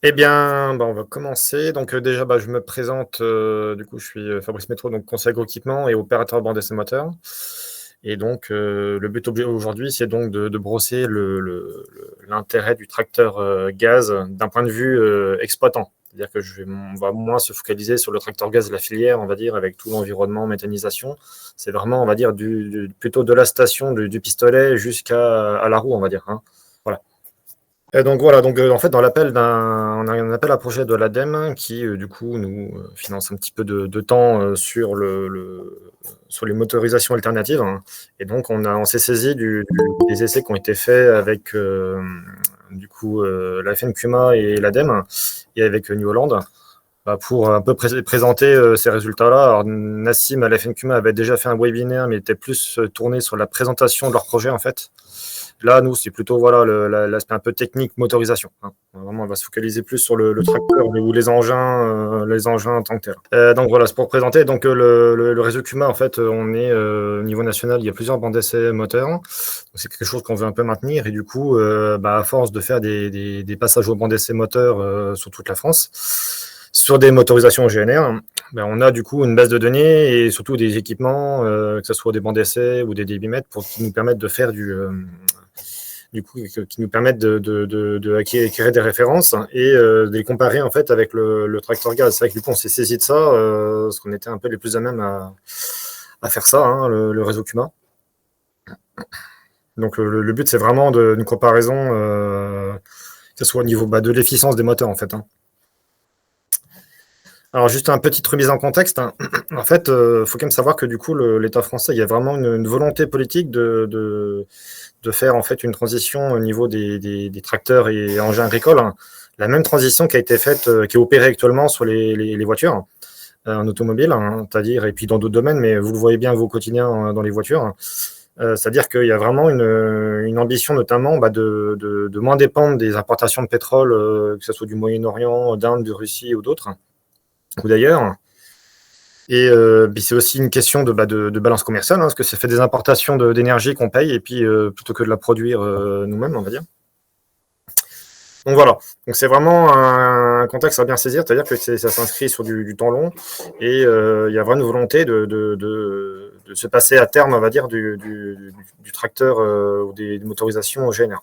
Eh bien, on va commencer. Donc, déjà, je me présente. Du coup, je suis Fabrice Métro, donc conseiller agroéquipement et opérateur bande essai moteur. Et donc, le but aujourd'hui, c'est donc de brosser l'intérêt du tracteur gaz d'un point de vue exploitant. C'est-à-dire que on va moins se focaliser sur le tracteur gaz de la filière, on va dire, avec tout l'environnement, méthanisation. C'est vraiment, on va dire, plutôt de la station, du pistolet jusqu'à la roue, on va dire, hein. Voilà. Et donc voilà, donc en fait, on a un appel à projet de l'ADEME qui, du coup, nous finance un petit peu de temps sur sur les motorisations alternatives, hein. Et donc, on s'est saisi des essais qui ont été faits avec, du coup, la FNQMA et l'ADEME et avec New Holland, pour un peu présenter ces résultats-là. Alors, Nassim à la FNQMA avait déjà fait un webinaire, mais était plus tourné sur la présentation de leur projet, en fait. Là, nous, c'est plutôt voilà l'aspect un peu technique, motorisation, hein. Vraiment, on va se focaliser plus sur le tracteur ou les engins en tant que tels. Donc voilà, c'est pour présenter. Donc le réseau Cuma, en fait, on est au niveau national, il y a plusieurs bandes d'essai moteurs. Donc, c'est quelque chose qu'on veut un peu maintenir. Et du coup, à force de faire des passages aux bandes d'essai moteurs sur toute la France, sur des motorisations GNR, on a du coup une base de données et surtout des équipements, que ce soit des bandes d'essai ou des débitmètres, qui nous permettent de faire qui nous permettent acquérir des références et de les comparer en fait avec le tracteur gaz. C'est vrai que du coup on s'est saisi de ça, parce qu'on était un peu les plus à même à faire ça, hein, le réseau Cuma. Donc le but c'est vraiment d'une comparaison, que ce soit au niveau de l'efficience des moteurs en fait, hein. Alors juste une petite remise en contexte, hein. En fait, faut quand même savoir que du coup l'État français, il y a vraiment une volonté politique de faire en fait une transition au niveau des tracteurs et engins agricoles, hein. La même transition qui a été faite, qui est opérée actuellement sur les voitures, en automobile, hein, c'est-à-dire, et puis dans d'autres domaines, mais vous le voyez bien, vos quotidiens dans les voitures, hein. C'est-à-dire qu'il y a vraiment une ambition, notamment de moins dépendre des importations de pétrole, que ce soit du Moyen-Orient, d'Inde, de Russie ou d'autres, ou d'ailleurs. Et puis c'est aussi une question de balance commerciale, hein, parce que ça fait des importations d'énergie qu'on paye, et puis plutôt que de la produire nous-mêmes, on va dire. Donc voilà, donc c'est vraiment un contexte à bien saisir, c'est-à-dire que ça s'inscrit sur du temps long, et il y a vraiment une volonté de se passer à terme, on va dire, du tracteur ou des motorisations au GNR.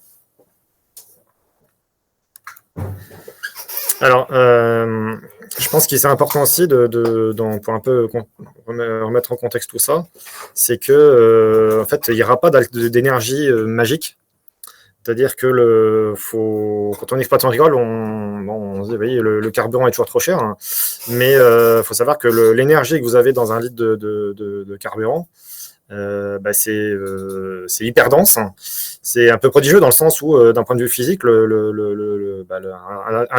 Alors, je pense qu'il est important aussi, pour un peu remettre en contexte tout ça, c'est que en fait, il n'y aura pas d'énergie magique. C'est-à-dire que quand on exploite en rigole, on se dit, oui, le carburant est toujours trop cher, hein. Mais il faut savoir que l'énergie que vous avez dans un litre de carburant, c'est hyper dense, hein. C'est un peu prodigieux dans le sens où, d'un point de vue physique, un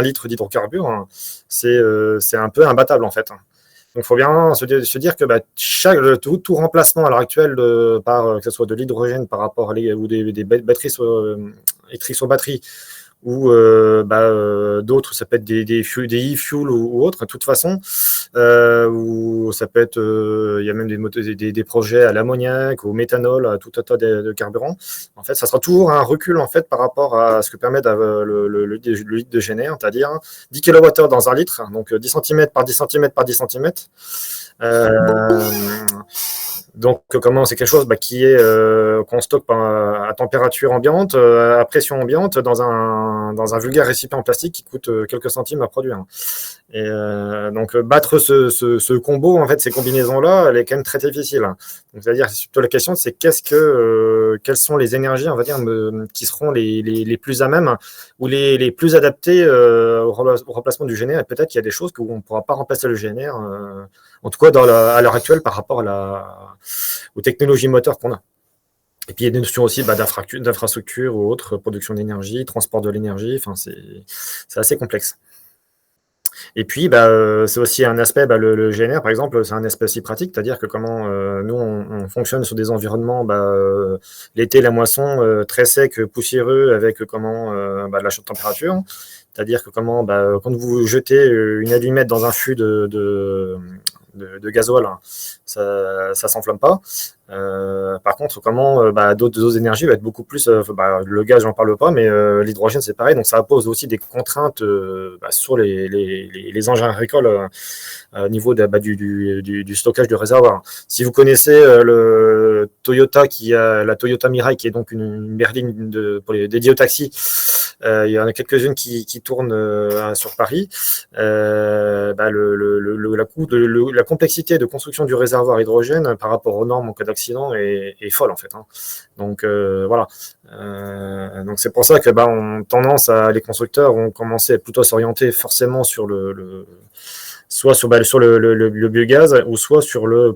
litre d'hydrocarbures, hein, c'est un peu imbattable en fait, hein. Donc, il faut bien se dire que tout remplacement à l'heure actuelle, que ce soit de l'hydrogène par rapport ou des batteries électriques sur batterie, ou d'autres, ça peut être des e-fuels ou autres, de toute façon, ou ça peut être, il y a même des projets à l'ammoniac, au méthanol, à tout un tas de carburants. En fait, ça sera toujours un recul en fait par rapport à ce que permet le litre de GNR, c'est-à-dire 10 kWh dans un litre, donc 10 cm par 10 cm par 10 cm. Donc, comment c'est quelque chose qu'on stocke à température ambiante, à pression ambiante, dans un vulgaire récipient en plastique qui coûte quelques centimes à produire. Et donc, battre ce combo, en fait, ces combinaisons-là, elle est quand même très difficile. Donc, c'est-à-dire, surtout la question, c'est quelles sont les énergies, on va dire, qui seront les plus à même ou les plus adaptées au remplacement du GNR. Et peut-être qu'il y a des choses où on ne pourra pas remplacer le GNR, en tout cas à l'heure actuelle par rapport aux technologies moteurs qu'on a. Et puis il y a des notions aussi d'infrastructure ou autres, production d'énergie, transport de l'énergie, enfin, c'est assez complexe. Et puis, c'est aussi un aspect, le GNR, par exemple, c'est un aspect aussi pratique, c'est-à-dire que comment nous, on fonctionne sur des environnements, l'été, la moisson, très sec, poussiéreux, avec la chaude température. C'est-à-dire que quand vous jetez une allumette dans un fût de gasoil, hein, ça s'enflamme pas. Par contre, comment d'autres énergies va être beaucoup plus. Le gaz, j'en parle pas, mais l'hydrogène, c'est pareil. Donc, ça pose aussi des contraintes sur les engins agricoles au niveau du stockage de réservoir. Si vous connaissez le Toyota, la Toyota Mirai, qui est donc une berline dédiée aux taxis, il y en a quelques-unes qui tournent sur Paris. La complexité de construction du réservoir hydrogène par rapport aux normes en cas d'accident est folle en fait. Hein. Donc voilà. Donc c'est pour ça que les constructeurs ont commencé plutôt à s'orienter forcément sur soit sur le biogaz, ou soit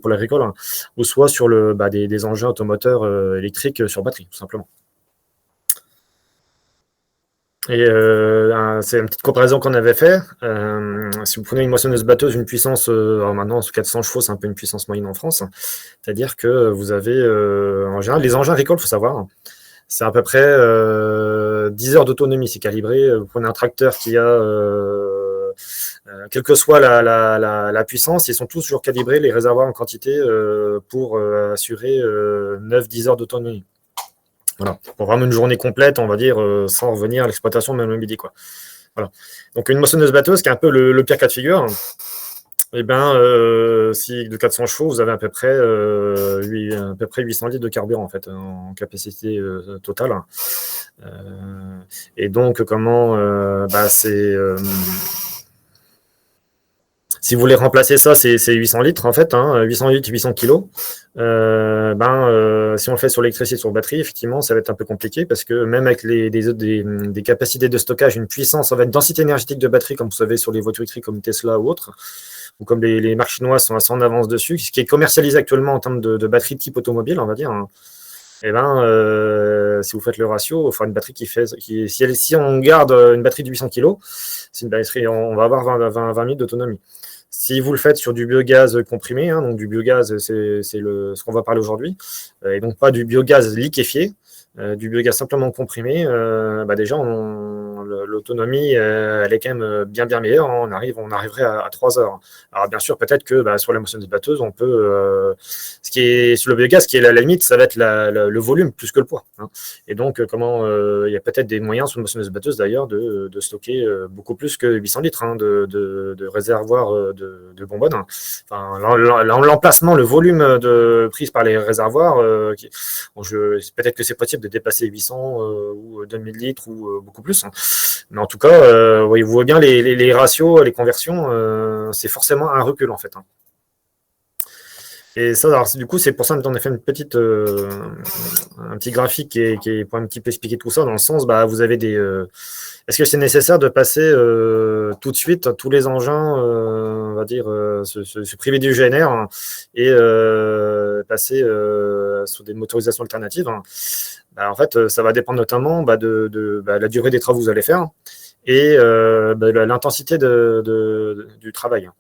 pour l'agricole, hein, ou soit sur des engins automoteurs électriques sur batterie, tout simplement. Et c'est une petite comparaison qu'on avait fait. Si vous prenez une moissonneuse-batteuse, une puissance, maintenant, 400 chevaux, c'est un peu une puissance moyenne en France. C'est-à-dire que vous avez, en général, les engins agricoles, il faut savoir, c'est à peu près 10 heures d'autonomie, c'est calibré. Vous prenez un tracteur qui a, quelle que soit la puissance, ils sont tous toujours calibrés, les réservoirs en quantité, pour assurer 9-10 heures d'autonomie. Voilà, pour vraiment une journée complète, on va dire, sans revenir à l'exploitation même le midi, quoi. Voilà. Donc une moissonneuse-batteuse, qui est un peu le pire cas de figure, si de 400 chevaux, vous avez à peu près 800 litres de carburant en fait, en capacité totale. Et donc, si vous voulez remplacer ça, c'est 800 litres en fait, 800 litres, 800 kilos. Si on le fait sur l'électricité, sur batterie, effectivement, ça va être un peu compliqué parce que même avec des capacités de stockage, une puissance, en fait, densité énergétique de batterie, comme vous savez sur les voitures électriques comme Tesla ou autres, ou comme les marques chinoises sont assez en avance dessus, ce qui est commercialisé actuellement en termes de batterie type automobile, on va dire. Hein. Si vous faites le ratio, enfin une batterie si on garde une batterie de 800 kg, c'est une batterie, on va avoir 20 minutes d'autonomie. Si vous le faites sur du biogaz comprimé, hein, donc du biogaz, c'est ce qu'on va parler aujourd'hui, et donc pas du biogaz liquéfié, du biogaz simplement comprimé, déjà l'autonomie elle est quand même bien meilleure. Hein. On arriverait à 3 heures. Alors bien sûr, peut-être que sur la moissonneuse-batteuse, on peut ce qui est sur le biogaz, qui est la limite, ça va être le volume plus que le poids. Hein. Et donc il y a peut-être des moyens sur une moissonneuse-batteuse d'ailleurs de stocker beaucoup plus que 800 litres hein, de réservoirs de bonbonne. Hein. Enfin, l'emplacement, le volume de prise par les réservoirs, peut-être que c'est possible de dépasser 800 ou 2000 litres ou beaucoup plus. Hein. Mais en tout cas, vous voyez bien les ratios, les conversions, c'est forcément un recul en fait. Hein. Et ça, alors, du coup, c'est pour ça qu'on a fait un petit graphique qui est pour un petit peu expliquer tout ça, dans le sens, vous avez est-ce que c'est nécessaire de passer tout de suite tous les engins, on va dire, se priver du GNR hein, et passer sur des motorisations alternatives hein. En fait, ça va dépendre notamment de la durée des travaux que vous allez faire et l'intensité du travail.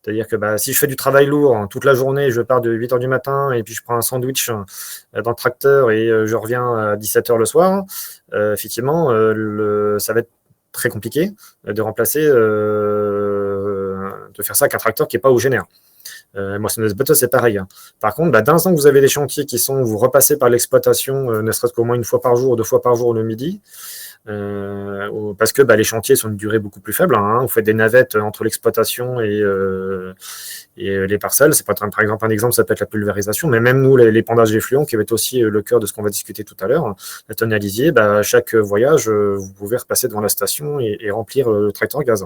C'est-à-dire que si je fais du travail lourd toute la journée, je pars de 8 h du matin et puis je prends un sandwich dans le tracteur et je reviens à 17 h le soir, effectivement, ça va être très compliqué de remplacer, de faire ça avec un tracteur qui n'est pas au GNR. Moissonneuse-batteuse, c'est pareil. Hein. Par contre, d'un instant que vous avez des chantiers vous repassez par l'exploitation, ne serait-ce qu'au moins une fois par jour, 2 fois par jour le midi, parce que les chantiers sont d'une durée beaucoup plus faible. Hein. Vous faites des navettes entre l'exploitation et les parcelles. C'est par exemple un exemple, ça peut être la pulvérisation, mais même nous, l'épandage d'effluents, qui va être aussi le cœur de ce qu'on va discuter tout à l'heure, la tonalisier, à chaque voyage, vous pouvez repasser devant la station et remplir le tracteur gaz.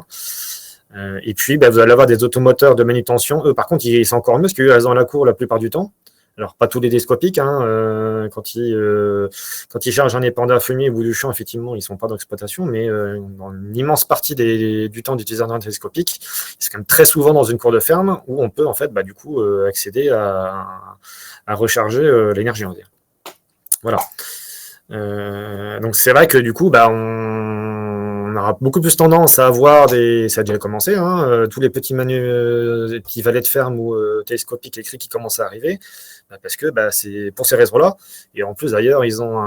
Et puis, vous allez avoir des automoteurs de manutention. Eux, par contre, ils sont encore mieux parce qu'ils restent dans la cour la plupart du temps. Alors, pas tous les télescopiques. Hein, quand ils chargent un épandeur fumier au bout du champ, effectivement, ils ne sont pas dans l'exploitation. Mais dans une immense partie du temps d'utilisation d'un télescopique, c'est quand même très souvent dans une cour de ferme où on peut, en fait, accéder à recharger l'énergie, on va dire. Voilà. Donc, c'est vrai que du coup, on aura beaucoup plus tendance à avoir ça a déjà commencé, hein, tous les petits petits valets de ferme ou télescopiques électriques qui commencent à arriver, parce que c'est pour ces raisons-là. Et en plus, d'ailleurs, ils ont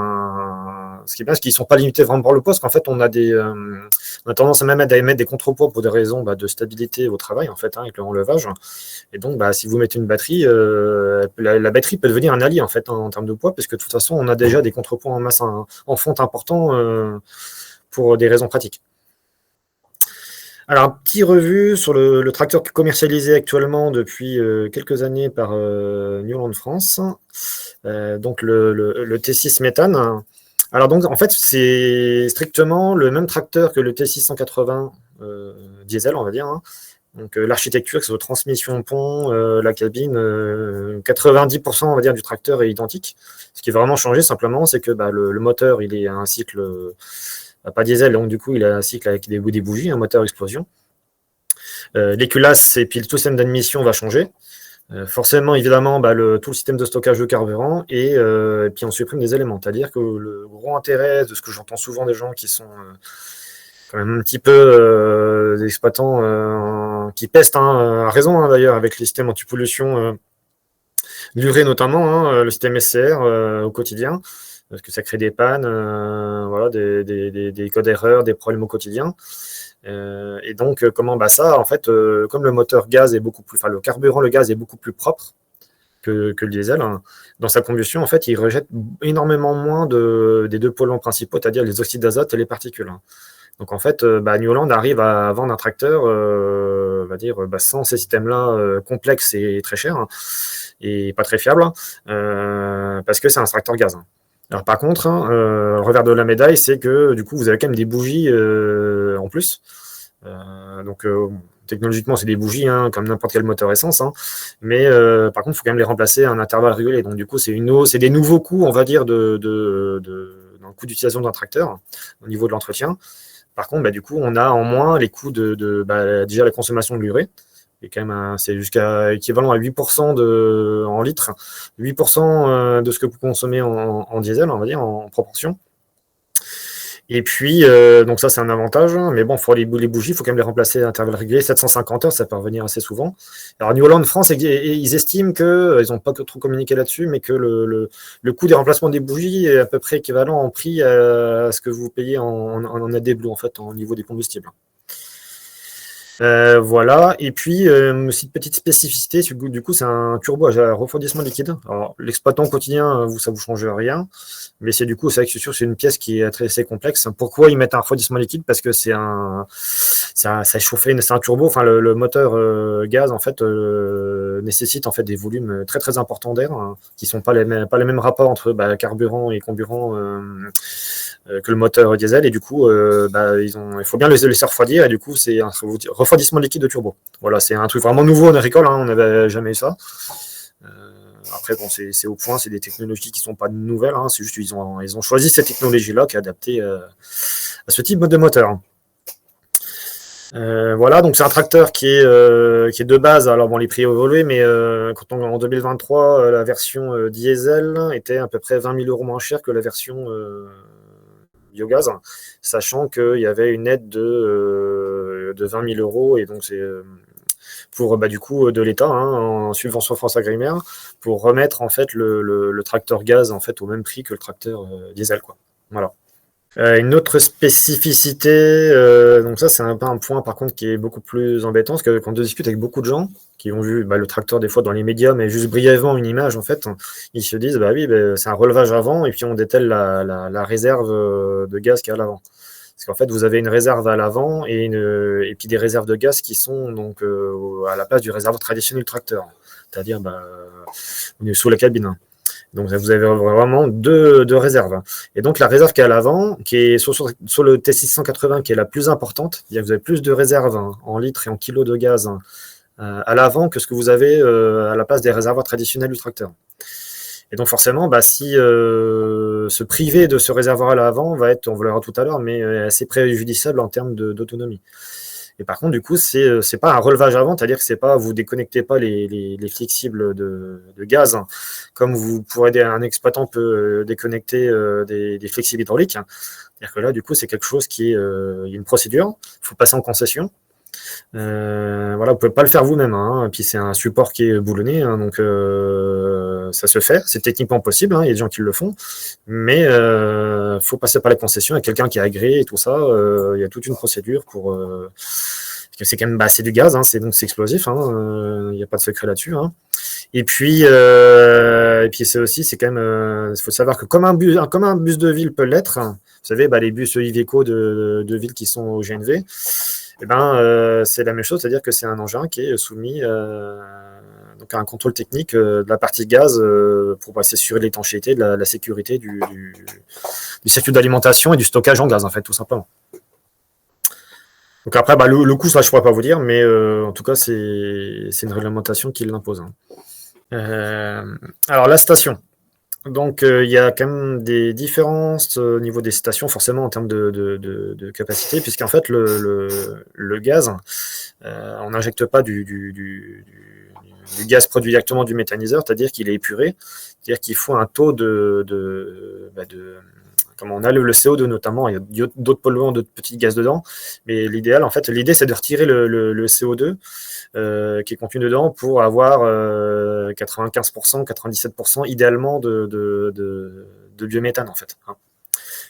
ce qui est bien, c'est qu'ils ne sont pas limités vraiment par le poids, parce qu'en fait, on a tendance à même à émettre des contre-poids pour des raisons de stabilité au travail, en fait, avec le enlevage. Et donc, si vous mettez une batterie, la batterie peut devenir un allié, en fait, en termes de poids, parce que de toute façon, on a déjà des contrepoids en masse, en fonte importants pour des raisons pratiques. Alors, un petit revue sur le tracteur commercialisé actuellement depuis quelques années par New Holland France. Donc, le T6 méthane. Alors, donc, en fait, c'est strictement le même tracteur que le T6 180 diesel, on va dire. Donc, l'architecture, que ce soit transmission pont, la cabine, 90% on va dire du tracteur est identique. Ce qui est vraiment changé simplement, c'est que le moteur, il est à un cycle pas diesel, donc du coup, il a un cycle avec des bougies, un moteur explosion. Les culasses et puis tout le système d'admission va changer. Forcément, évidemment, tout le système de stockage de carburant et puis on supprime des éléments. C'est-à-dire que le gros intérêt de ce que j'entends souvent des gens qui sont quand même un petit peu des exploitants qui pestent, à raison d'ailleurs, avec les systèmes anti-pollution, l'urée notamment, le système SCR au quotidien, parce que ça crée des pannes, voilà, des codes d'erreur, des problèmes au quotidien. Et donc, ça, en fait, comme le moteur gaz est beaucoup plus, enfin le carburant, le gaz est beaucoup plus propre que le diesel, dans sa combustion, en fait, il rejette énormément moins des deux polluants principaux, c'est-à-dire les oxydes d'azote et les particules. Donc, en fait, New Holland arrive à vendre un tracteur, on va dire, sans ces systèmes-là complexes et très chers, et pas très fiables, parce que c'est un tracteur gaz. Alors, par contre, le revers de la médaille, c'est que du coup, vous avez quand même des bougies en plus. Donc, technologiquement, c'est des bougies, comme n'importe quel moteur essence. Mais par contre, il faut quand même les remplacer à un intervalle régulier. Donc, du coup, c'est des nouveaux coûts, on va dire, dans le coût d'utilisation d'un tracteur au niveau de l'entretien. Par contre, du coup, on a en moins les coûts déjà la consommation de l'urée. Et quand même, c'est jusqu'à équivalent à 8% en litres, 8% de ce que vous consommez en diesel, on va dire, en proportion. Et puis, donc ça, c'est un avantage. Mais bon, pour les bougies, il faut quand même les remplacer à intervalles réguliers. 750 heures, ça peut revenir assez souvent. Alors, New Holland France, ils estiment ils n'ont pas trop communiqué là-dessus, mais que le coût des remplacements des bougies est à peu près équivalent en prix à ce que vous payez en AdBlue, en fait, au niveau des combustibles. Voilà, et puis aussi une petite spécificité, du coup c'est un turbo à refroidissement liquide. Alors l'exploitant quotidien, ça vous change rien, mais c'est du coup, c'est vrai que c'est sûr, c'est une pièce qui est assez complexe. Pourquoi ils mettent un refroidissement liquide? Parce que ça chauffait, c'est un turbo, enfin le moteur gaz en fait nécessite en fait des volumes très très importants d'air, qui sont pas les mêmes rapports entre carburant et comburant que le moteur diesel, et du coup il faut bien les laisser refroidir, et du coup c'est un refroidissement liquide de turbo. Voilà, c'est un truc vraiment nouveau en agricole, on n'avait jamais eu ça. Après, bon, c'est au point, c'est des technologies qui ne sont pas nouvelles, c'est juste qu'ils ont choisi cette technologie-là qui est adaptée à ce type de moteur. Voilà, donc c'est un tracteur qui est de base. Alors bon, les prix ont évolué, mais en 2023, la version diesel était à peu près 20 000 € moins chère que la version biogaz, sachant qu'il y avait une aide de 20 000 €, et donc c'est pour du coup de l'État, en subvention France Agrimaire, pour remettre en fait le tracteur gaz en fait au même prix que le tracteur diesel, quoi. Voilà. Une autre spécificité, donc ça c'est un point par contre qui est beaucoup plus embêtant, parce que quand on discute avec beaucoup de gens qui ont vu le tracteur des fois dans les médias, mais juste brièvement une image en fait, ils se disent oui, c'est un relevage avant et puis on dételle la réserve de gaz qui est à l'avant. Parce qu'en fait vous avez une réserve à l'avant et puis des réserves de gaz qui sont donc à la place du réservoir traditionnel du tracteur, c'est-à-dire sous la cabine. Donc vous avez vraiment deux réserves. Et donc la réserve qui est à l'avant, qui est sur le T680, qui est la plus importante, c'est-à-dire que vous avez plus de réserves en litres et en kilos de gaz à l'avant que ce que vous avez à la place des réservoirs traditionnels du tracteur. Et donc forcément, si se priver de ce réservoir à l'avant va être, on le verra tout à l'heure, mais assez préjudiciable en termes d'autonomie. Et par contre, du coup, c'est pas un relevage avant, c'est-à-dire que c'est pas, vous déconnectez pas les flexibles de gaz, comme un exploitant peut déconnecter des flexibles hydrauliques. C'est-à-dire que là, du coup, c'est quelque chose il y a une procédure, il faut passer en concession. Voilà, vous pouvez pas le faire vous-même, et puis c'est un support qui est boulonné, donc ça se fait, c'est techniquement possible, hein, il y a des gens qui le font, mais faut passer par les concessions, il y a quelqu'un qui est agréé et tout ça, il y a toute une procédure pour... parce que c'est quand même c'est du gaz, hein, donc c'est explosif, hein, il n'y a pas de secret là-dessus. Hein. Et puis c'est aussi, c'est quand même, il faut savoir que comme un bus de ville peut l'être, vous savez, les bus Iveco de ville qui sont au GNV, c'est la même chose, c'est-à-dire que c'est un engin qui est soumis donc à un contrôle technique de la partie gaz pour s'assurer de l'étanchéité, de la sécurité du circuit d'alimentation et du stockage en gaz, en fait, tout simplement. Donc après, le coût, ça, je ne pourrais pas vous dire, mais en tout cas, c'est une réglementation qui l'impose. Hein. Alors, la station. Donc, il y a quand même des différences au niveau des stations, forcément, en termes de capacité, puisqu'en fait, le gaz, on n'injecte pas du gaz produit directement du méthaniseur, c'est-à-dire qu'il est épuré, c'est-à-dire qu'il faut un taux comme on a le CO2 notamment, il y a d'autres polluants, d'autres petits gaz dedans, mais l'idéal, en fait, l'idée, c'est de retirer le CO2 qui est contenu dedans pour avoir 95%, 97% idéalement de biométhane, en fait. Hein.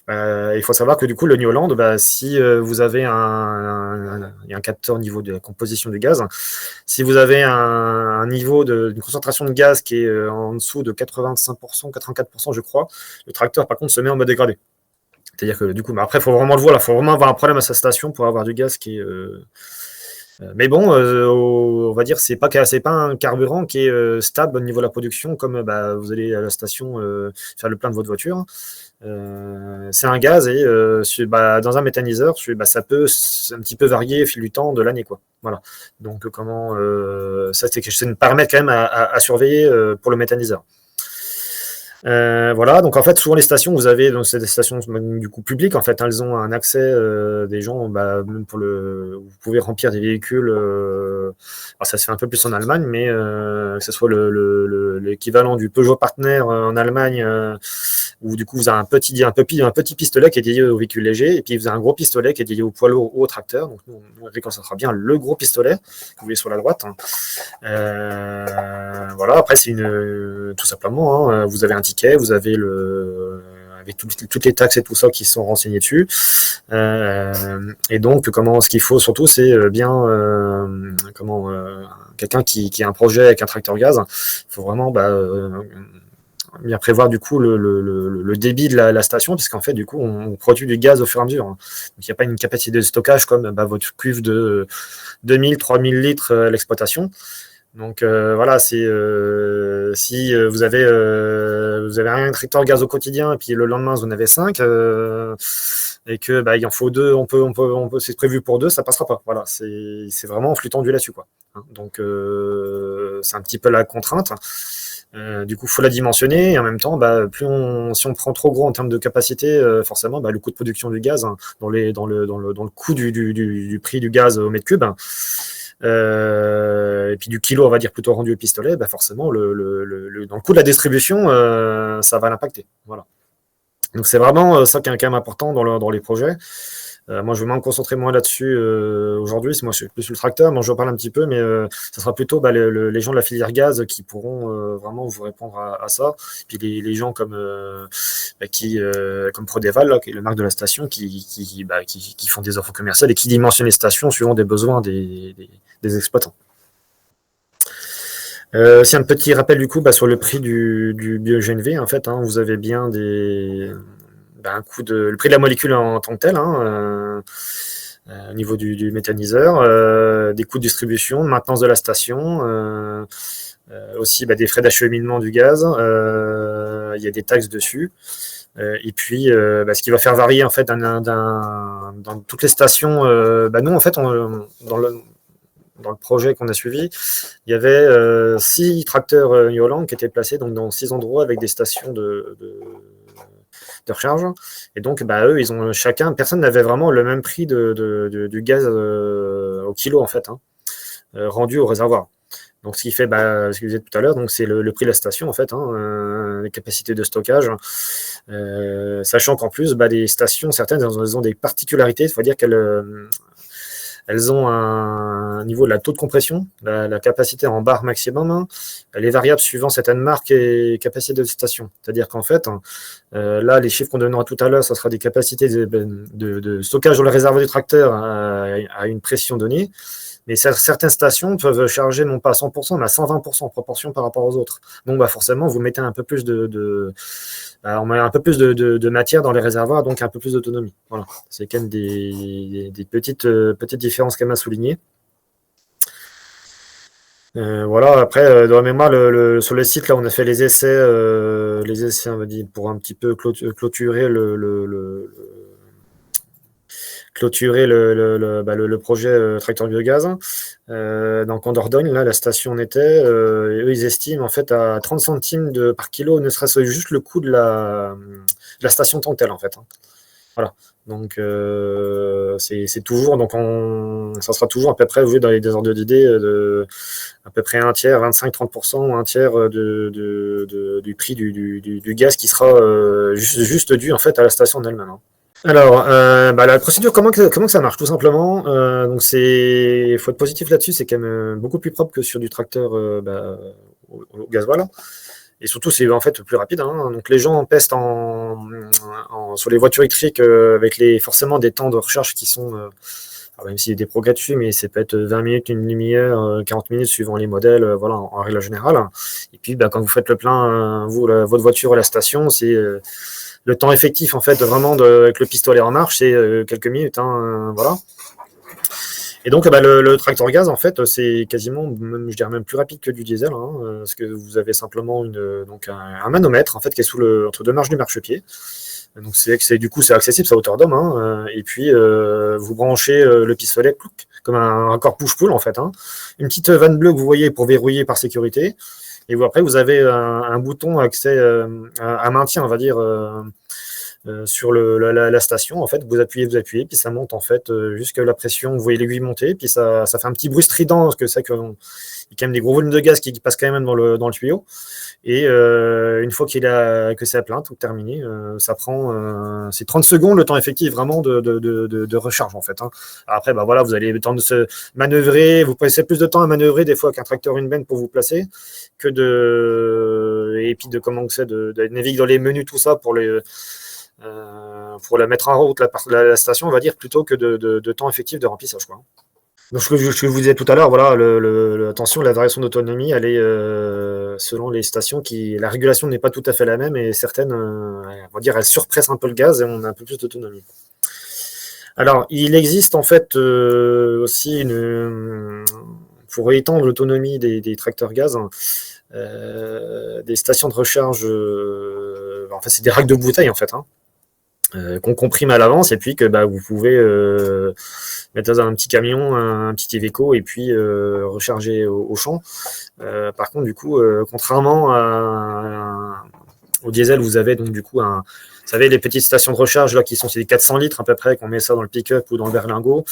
Il faut savoir que du coup, le New Holland, si vous avez il y a un capteur au niveau de la composition du gaz, si vous avez un niveau d'une concentration de gaz qui est en dessous de 85%, 84%, je crois, le tracteur, par contre, se met en mode dégradé. C'est-à-dire que du coup, après, il faut vraiment le voir, il faut vraiment avoir un problème à sa station pour avoir du gaz qui est... mais bon, on va dire c'est pas un carburant qui est stable au niveau de la production, comme vous allez à la station faire le plein de votre voiture. C'est un gaz et dans un méthaniseur, ça peut un petit peu varier au fil du temps de l'année, quoi. Voilà. Donc ça c'est un paramètre quand même à surveiller pour le méthaniseur. Voilà, donc en fait, souvent les stations, vous avez, donc c'est des stations du coup publiques, en fait, hein, elles ont un accès des gens, même vous pouvez remplir des véhicules, alors ça se fait un peu plus en Allemagne, mais que ce soit l'équivalent du Peugeot Partner en Allemagne, où du coup vous avez un petit pistolet qui est dédié aux véhicules légers, et puis vous avez un gros pistolet qui est dédié aux poids lourds ou aux tracteurs, donc nous on réconcentrera bien le gros pistolet, que vous voyez sur la droite. Hein. Voilà, après c'est tout simplement, hein, vous avez un ticket, vous avez avec toutes les taxes et tout ça qui sont renseignées dessus. Et donc, ce qu'il faut surtout, c'est quelqu'un qui a un projet avec un tracteur gaz. Il faut vraiment bien prévoir du coup le débit de la station, puisqu'en fait, du coup, on produit du gaz au fur et à mesure. Hein. Donc, il n'y a pas une capacité de stockage comme votre cuve de 2000, 3000 litres à l'exploitation. Donc voilà, si vous avez un tracteur gaz au quotidien et puis le lendemain vous en avez 5 et que il en faut 2, c'est prévu pour 2, ça passera pas. Voilà, c'est vraiment en flux tendu là-dessus, quoi. Hein, donc c'est un petit peu la contrainte. Du coup, il faut la dimensionner et en même temps, si on prend trop gros en termes de capacité, forcément, le coût de production du gaz, hein, dans le coût du prix du gaz au mètre cube. Et puis du kilo, on va dire plutôt rendu au pistolet, forcément, dans le coût de la distribution, ça va l'impacter. Voilà. Donc c'est vraiment ça qui est quand même important dans les projets. Moi, je vais me concentrer moins là-dessus aujourd'hui. Moi, je suis plus sur le tracteur, je parle un petit peu, mais ça sera plutôt les gens de la filière gaz qui pourront vraiment vous répondre à ça. Puis les gens comme Prodeval, là, qui est le marque de la station, qui font des offres commerciales et qui dimensionnent les stations suivant des besoins des exploitants. C'est un petit rappel du coup sur le prix du bio-GNV. En fait, hein, vous avez bien le prix de la molécule en tant que tel, hein, au niveau du méthaniseur, des coûts de distribution, de maintenance de la station, aussi des frais d'acheminement du gaz, il y a des taxes dessus. Et puis, ce qui va faire varier en fait dans toutes les stations, nous en fait, dans le projet qu'on a suivi, il y avait 6 tracteurs New Holland qui étaient placés donc, dans 6 endroits avec des stations de recharge. Et donc, eux, ils ont personne n'avait vraiment le même prix du gaz au kilo, en fait, hein, rendu au réservoir. Donc, ce qui fait, ce que vous disais tout à l'heure, donc c'est le prix de la station, en fait, hein, les capacités de stockage. Sachant qu'en plus, les stations, certaines, elles ont des particularités, il faut dire qu'elles elles ont un niveau de la taux de compression, la capacité en barre maximum, hein. Elle est variable suivant certaines marques et capacité de station. C'est-à-dire qu'en fait, là, les chiffres qu'on donnera tout à l'heure, ça sera des capacités de stockage dans le réservoir du tracteur à une pression donnée. Mais certaines stations peuvent charger non pas à 100%, mais à 120% en proportion par rapport aux autres. Donc forcément, vous mettez un peu plus on met un peu plus de matière dans les réservoirs, donc un peu plus d'autonomie. Voilà, c'est quand même des petites différences quand même à souligner. Voilà, après, dans la mémoire, sur le site, là, on a fait les essais, on va dire, pour un petit peu clôturer le projet tracteur biogaz. Donc en Dordogne, là, la station on était, et eux, ils estiment en fait à 30 centimes par kilo, ne serait-ce juste le coût de la station tant que telle, en fait, hein. Voilà. Donc c'est toujours, donc ça sera toujours à peu près, vous voyez, dans les ordres d'idée, à peu près un tiers, 25-30%, un tiers du prix du gaz qui sera juste dû en fait à la station en elle-même, hein. Alors, la procédure, comment que ça marche? Tout simplement, donc faut être positif là-dessus, c'est quand même beaucoup plus propre que sur du tracteur au gasoil, hein. Et surtout, c'est en fait plus rapide, hein. Donc, les gens pestent sur les voitures électriques avec forcément des temps de recharge qui sont, alors même s'il y a des progrès dessus, mais c'est peut-être 20 minutes, une demi-heure, 40 minutes suivant les modèles, voilà, en règle générale. Et puis, quand vous faites le plein, votre voiture à la station, c'est le temps effectif en fait vraiment avec le pistolet en marche, c'est quelques minutes, hein, voilà. Et donc le tracteur gaz en fait c'est quasiment, même, je dirais même plus rapide que du diesel, hein, parce que vous avez simplement un manomètre en fait qui est entre deux marches du marchepied. Donc du coup c'est accessible, c'est à hauteur d'homme, hein, et puis vous branchez le pistolet comme un raccord push-pull en fait, hein. Une petite vanne bleue que vous voyez pour verrouiller par sécurité. Et après, vous avez un bouton accès à maintien, on va dire, sur la station. En fait, vous appuyez, puis ça monte en fait jusqu'à la pression. Vous voyez l'aiguille monter, puis ça fait un petit bruit strident, parce que c'est qu'il y a quand même des gros volumes de gaz qui passent quand même dans le tuyau. Et une fois que c'est à plein, tout terminé, ça prend c'est 30 secondes le temps effectif vraiment de recharge en fait, hein. Après, voilà, vous avez le temps de se manœuvrer, vous passez plus de temps à manœuvrer des fois qu'un tracteur une benne pour vous placer, et puis de naviguer dans les menus, tout ça pour la mettre en route, la station, on va dire, plutôt que de temps effectif de remplissage, quoi. Donc, ce que je vous disais tout à l'heure, voilà, attention, la variation d'autonomie, elle est selon les stations, la régulation n'est pas tout à fait la même, et certaines, on va dire, elles surpressent un peu le gaz et on a un peu plus d'autonomie. Alors, il existe en fait aussi pour étendre l'autonomie des tracteurs gaz, des stations de recharge, en fait, c'est des racks de bouteilles en fait, hein, qu'on comprime à l'avance, et puis que vous pouvez mettre dans un petit camion, un petit Iveco, et puis recharger au champ. Par contre, du coup, contrairement au diesel, vous avez donc du coup vous savez, les petites stations de recharge là qui sont, c'est des 400 litres à peu près, qu'on met ça dans le pick-up ou dans le berlingot.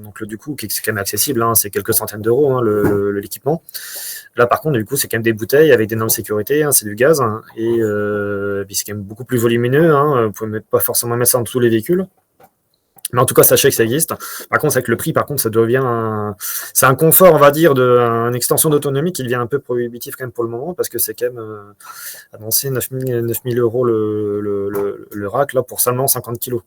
Donc du coup, c'est quand même accessible, hein, c'est quelques centaines d'euros, hein, l'équipement. Là, par contre, du coup, c'est quand même des bouteilles avec des normes de sécurité, hein, c'est du gaz, hein, et puis c'est quand même beaucoup plus volumineux, hein, vous pouvez pas forcément mettre ça dans tous les véhicules. Mais en tout cas, sachez que ça existe. Par contre, c'est que le prix, par contre, ça devient c'est un confort, on va dire, une extension d'autonomie qui devient un peu prohibitif quand même pour le moment, parce que c'est quand même annoncé 9 000 euros le rack là, pour seulement 50 kilos.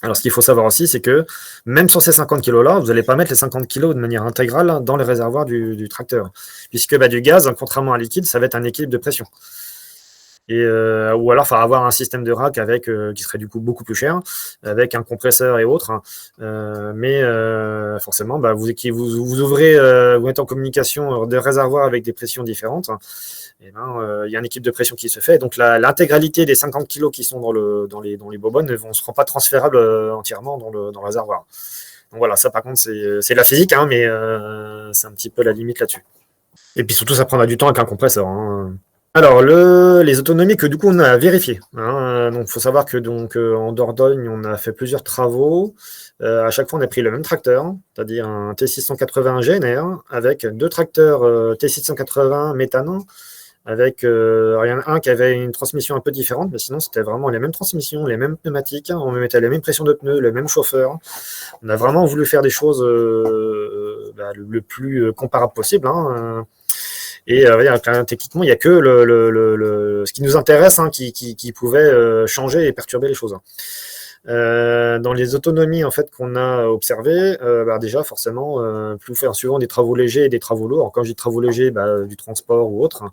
Alors, ce qu'il faut savoir aussi, c'est que même sur ces 50 kilos-là, vous n'allez pas mettre les 50 kilos de manière intégrale dans les réservoirs du tracteur. Puisque du gaz, contrairement à liquide, ça va être un équilibre de pression. Ou alors, avoir un système de rack qui serait du coup beaucoup plus cher, avec un compresseur et autres, hein. Mais forcément, vous ouvrez, vous mettez en communication des réservoirs avec des pressions différentes, hein. Et il y a une équipe de pression qui se fait. Donc l'intégralité des 50 kg qui sont dans les bobonnes ne seront pas transférables entièrement dans le réservoir. Donc voilà, ça par contre c'est la physique, hein, mais c'est un petit peu la limite là-dessus. Et puis surtout, ça prendra du temps avec un compresseur, hein. Alors les autonomies que du coup on a vérifiées, hein. Donc il faut savoir que en Dordogne on a fait plusieurs travaux. À chaque fois on a pris le même tracteur, c'est-à-dire un T680 GNR avec deux tracteurs T680 méthane, avec il y en a un qui avait une transmission un peu différente, mais sinon c'était vraiment les mêmes transmissions, les mêmes pneumatiques, on mettait les mêmes pressions de pneus, le même chauffeur. On a vraiment voulu faire des choses le plus comparable possible. Et techniquement, il n'y a que ce qui nous intéresse qui pouvait changer et perturber les choses. Dans les autonomies en fait qu'on a observées, déjà forcément, plus faire suivant des travaux légers et des travaux lourds. Alors, quand je dis travaux légers, du transport ou autre,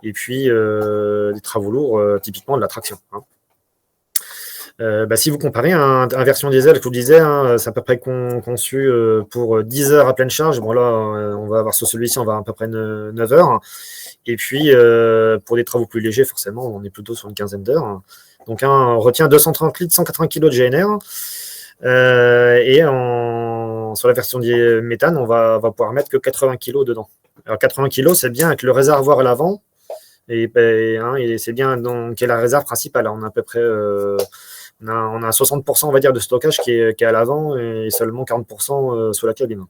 et puis des travaux lourds, typiquement de la traction. Si vous comparez un version diesel, que je vous disais, c'est à peu près conçu pour 10 heures à pleine charge. Bon là, on va avoir sur celui-ci, on va à peu près 9 heures. Et puis, pour des travaux plus légers, forcément, on est plutôt sur une quinzaine d'heures. Donc, on retient 230 litres, 180 kg de GNR. Sur la version méthane, on va pouvoir mettre que 80 kg dedans. Alors, 80 kg, c'est bien avec le réservoir à l'avant. Et c'est bien qui est la réserve principale. On a à peu près on a 60% on va dire de stockage qui est à l'avant et seulement 40% sous la cabine.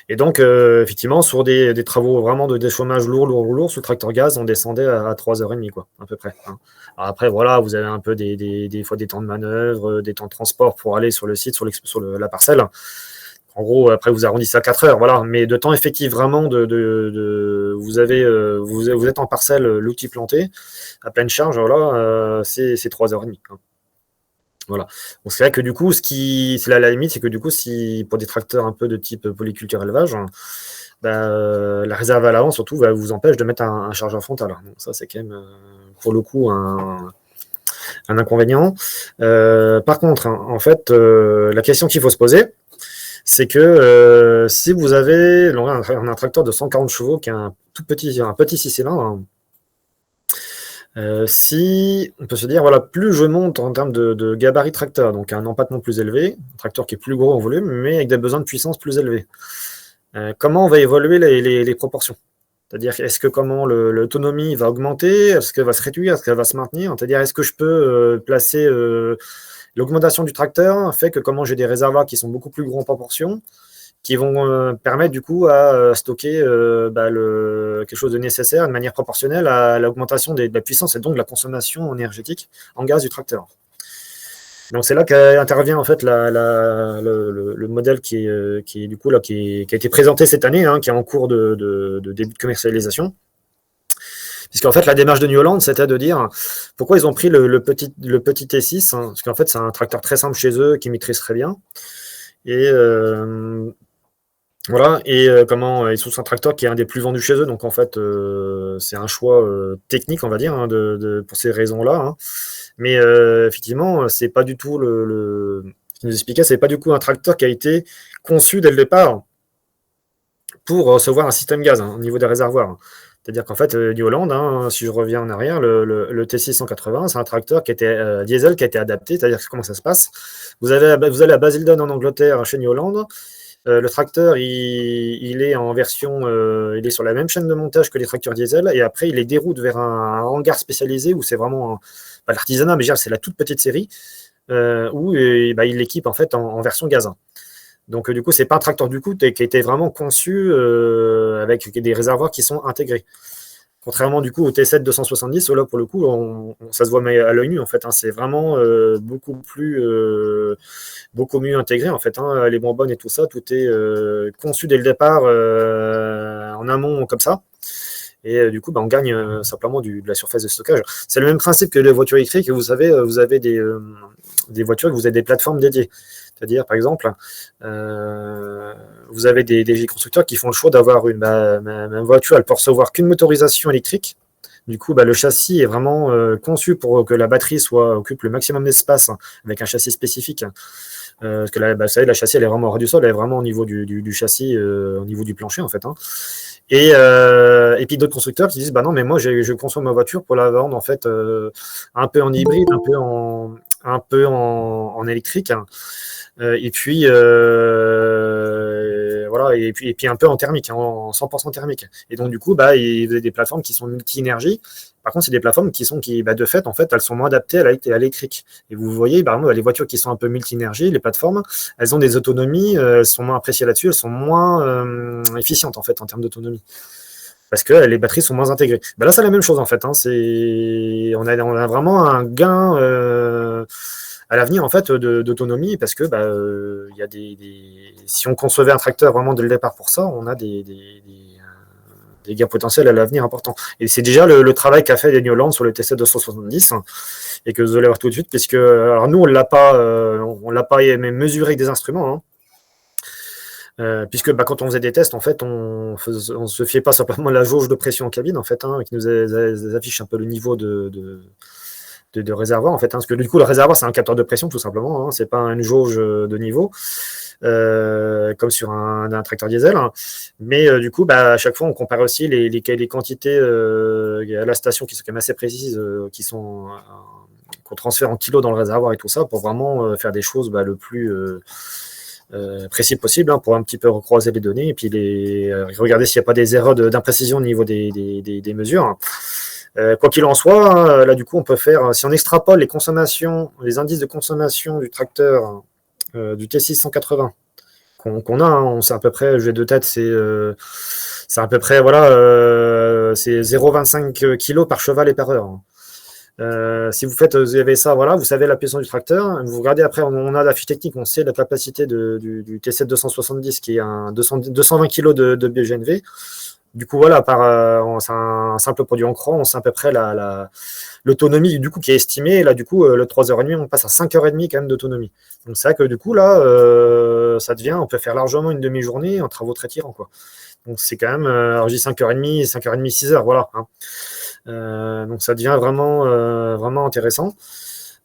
Et donc effectivement sur des travaux vraiment de déchômage lourd sur le tracteur gaz, on descendait à 3h30 quoi, à peu près. Alors après voilà, vous avez un peu des fois des temps de manœuvre, des temps de transport pour aller sur le site, sur la parcelle. En gros, après, vous arrondissez à 4 heures, voilà. Mais de temps effectif, vraiment, vous êtes en parcelle, l'outil planté, à pleine charge, voilà, c'est 3h30. Voilà. Donc, c'est vrai que du coup, c'est la limite, c'est que du coup, si pour des tracteurs un peu de type polyculture élevage, la réserve à l'avant, surtout, vous empêche de mettre un chargeur frontal. Donc, ça, c'est quand même, pour le coup, un inconvénient. Par contre, en fait, la question qu'il faut se poser, c'est que si vous avez un tracteur de 140 chevaux qui a un petit 6 cylindres, si on peut se dire, voilà, plus je monte en termes de gabarit tracteur, donc un empattement plus élevé, un tracteur qui est plus gros en volume, mais avec des besoins de puissance plus élevés, comment on va évoluer les proportions? C'est-à-dire, est-ce que comment l'autonomie va augmenter? Est-ce qu'elle va se réduire? Est-ce qu'elle va se maintenir? C'est-à-dire, est-ce que je peux placer l'augmentation du tracteur fait que comment j'ai des réservoirs qui sont beaucoup plus gros en proportion, qui vont permettre du coup à stocker quelque chose de nécessaire de manière proportionnelle à l'augmentation de la puissance et donc de la consommation énergétique en gaz du tracteur. Donc c'est là qu'intervient en fait le modèle qui est du coup là qui a été présenté cette année, qui est en cours de début de commercialisation. Puisqu'en fait, la démarche de New Holland, c'était de dire pourquoi ils ont pris le petit T6, parce qu'en fait, c'est un tracteur très simple chez eux, qui maîtrise très bien. Et voilà, et ils sont un tracteur qui est un des plus vendus chez eux, donc en fait, c'est un choix technique, on va dire, pour ces raisons-là. Mais effectivement, c'est pas du tout ce qu'il nous expliquait, c'est pas du tout un tracteur qui a été conçu dès le départ pour recevoir un système gaz au niveau des réservoirs. C'est-à-dire qu'en fait, New Holland, si je reviens en arrière, le T680, c'est un tracteur qui était diesel, qui a été adapté. C'est-à-dire comment ça se passe? Vous allez à Basildon en Angleterre, chez New Holland. Le tracteur, il est en version, il est sur la même chaîne de montage que les tracteurs diesel, et après, il les déroute vers un hangar spécialisé où c'est vraiment pas l'artisanat, mais c'est la toute petite série, où il l'équipe en fait en version gaz. Donc, du coup, c'est pas un tracteur du coup qui a été vraiment conçu avec des réservoirs qui sont intégrés. Contrairement du coup au T7 270, là pour le coup, ça se voit à l'œil nu en fait. C'est vraiment beaucoup mieux intégré en fait. Les bonbonnes et tout ça, tout est conçu dès le départ en amont comme ça. Et du coup, on gagne simplement de la surface de stockage. C'est le même principe que les voitures électriques. Vous savez, vous avez des voitures, vous avez des plateformes dédiées. C'est-à-dire, par exemple, vous avez des constructeurs qui font le choix d'avoir une voiture, elle peut recevoir qu'une motorisation électrique. Du coup, le châssis est vraiment conçu pour que la batterie occupe le maximum d'espace avec un châssis spécifique. Parce que vous savez, la châssis, elle est vraiment hors du sol, elle est vraiment au niveau du châssis, au niveau du plancher, en fait. Et puis d'autres constructeurs qui disent, non, mais moi, je conçois ma voiture pour la vendre, en fait, un peu en hybride, un peu en électrique. Et puis voilà, et puis un peu en thermique, en 100% thermique. Et donc du coup, il y a des plateformes qui sont multi-énergie. Par contre, c'est des plateformes qui de fait, en fait, elles sont moins adaptées à l'électrique. Et vous voyez, par exemple, les voitures qui sont un peu multi-énergie, les plateformes, elles ont des autonomies, elles sont moins appréciées là-dessus, elles sont moins efficientes en fait en termes d'autonomie. parce que les batteries sont moins intégrées. Ben là, c'est la même chose en fait. Hein. On a vraiment un gain à l'avenir en fait d'autonomie, parce que y a si on concevait un tracteur vraiment dès le départ pour ça, on a des gains potentiels à l'avenir importants. Et c'est déjà le travail qu'a fait Daniel Land sur le TC 270, et que vous allez voir tout de suite, puisque alors nous on l'a pas mesuré avec des instruments. Hein. Puisque quand on faisait des tests, en fait, on se fiait pas simplement à la jauge de pression en cabine, en fait, qui nous affiche un peu le niveau de réservoir, en fait, parce que du coup, le réservoir, c'est un capteur de pression, tout simplement, c'est pas une jauge de niveau, comme sur un tracteur diesel. Mais du coup, à chaque fois, on compare aussi les quantités à la station qui sont quand même assez précises, qu'on transfère en kilos dans le réservoir et tout ça, pour vraiment faire des choses le plus précis possible, pour un petit peu recroiser les données et puis regarder s'il n'y a pas des erreurs d'imprécision au niveau des mesures. Quoi qu'il en soit, là du coup on peut faire, si on extrapole les consommations, les indices de consommation du tracteur du T6 180 qu'on a, on sait à peu près, je vais de tête, c'est à peu près c'est 0,25 kg par cheval et par heure. Si vous avez ça, vous savez la puissance du tracteur. Vous regardez après, on a la fiche technique, on sait la capacité du T7 270 qui est un 220 kg de BGNV. Du coup, c'est un simple produit en cran, on sait à peu près l'autonomie du coup qui est estimée. Et là, du coup, le 3h30, on passe à 5h30 quand même d'autonomie. Donc c'est vrai que du coup, là, on peut faire largement une demi-journée en travaux très tirants, quoi. Donc c'est quand même, alors je dis 5h30, 5h30, 6h, voilà. Donc ça devient vraiment intéressant.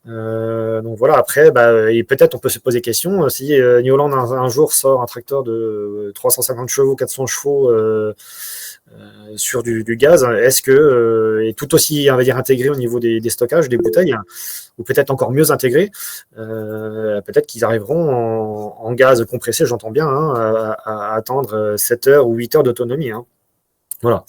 Donc voilà, après, et peut-être on peut se poser question, si New Holland un jour sort un tracteur de 350 chevaux, 400 chevaux sur du gaz, est-ce que est tout aussi, on va dire, intégré au niveau des stockages, des bouteilles, ou peut-être encore mieux intégré, peut-être qu'ils arriveront en gaz compressé, j'entends bien, à attendre 7 heures ou 8 heures d'autonomie. Voilà.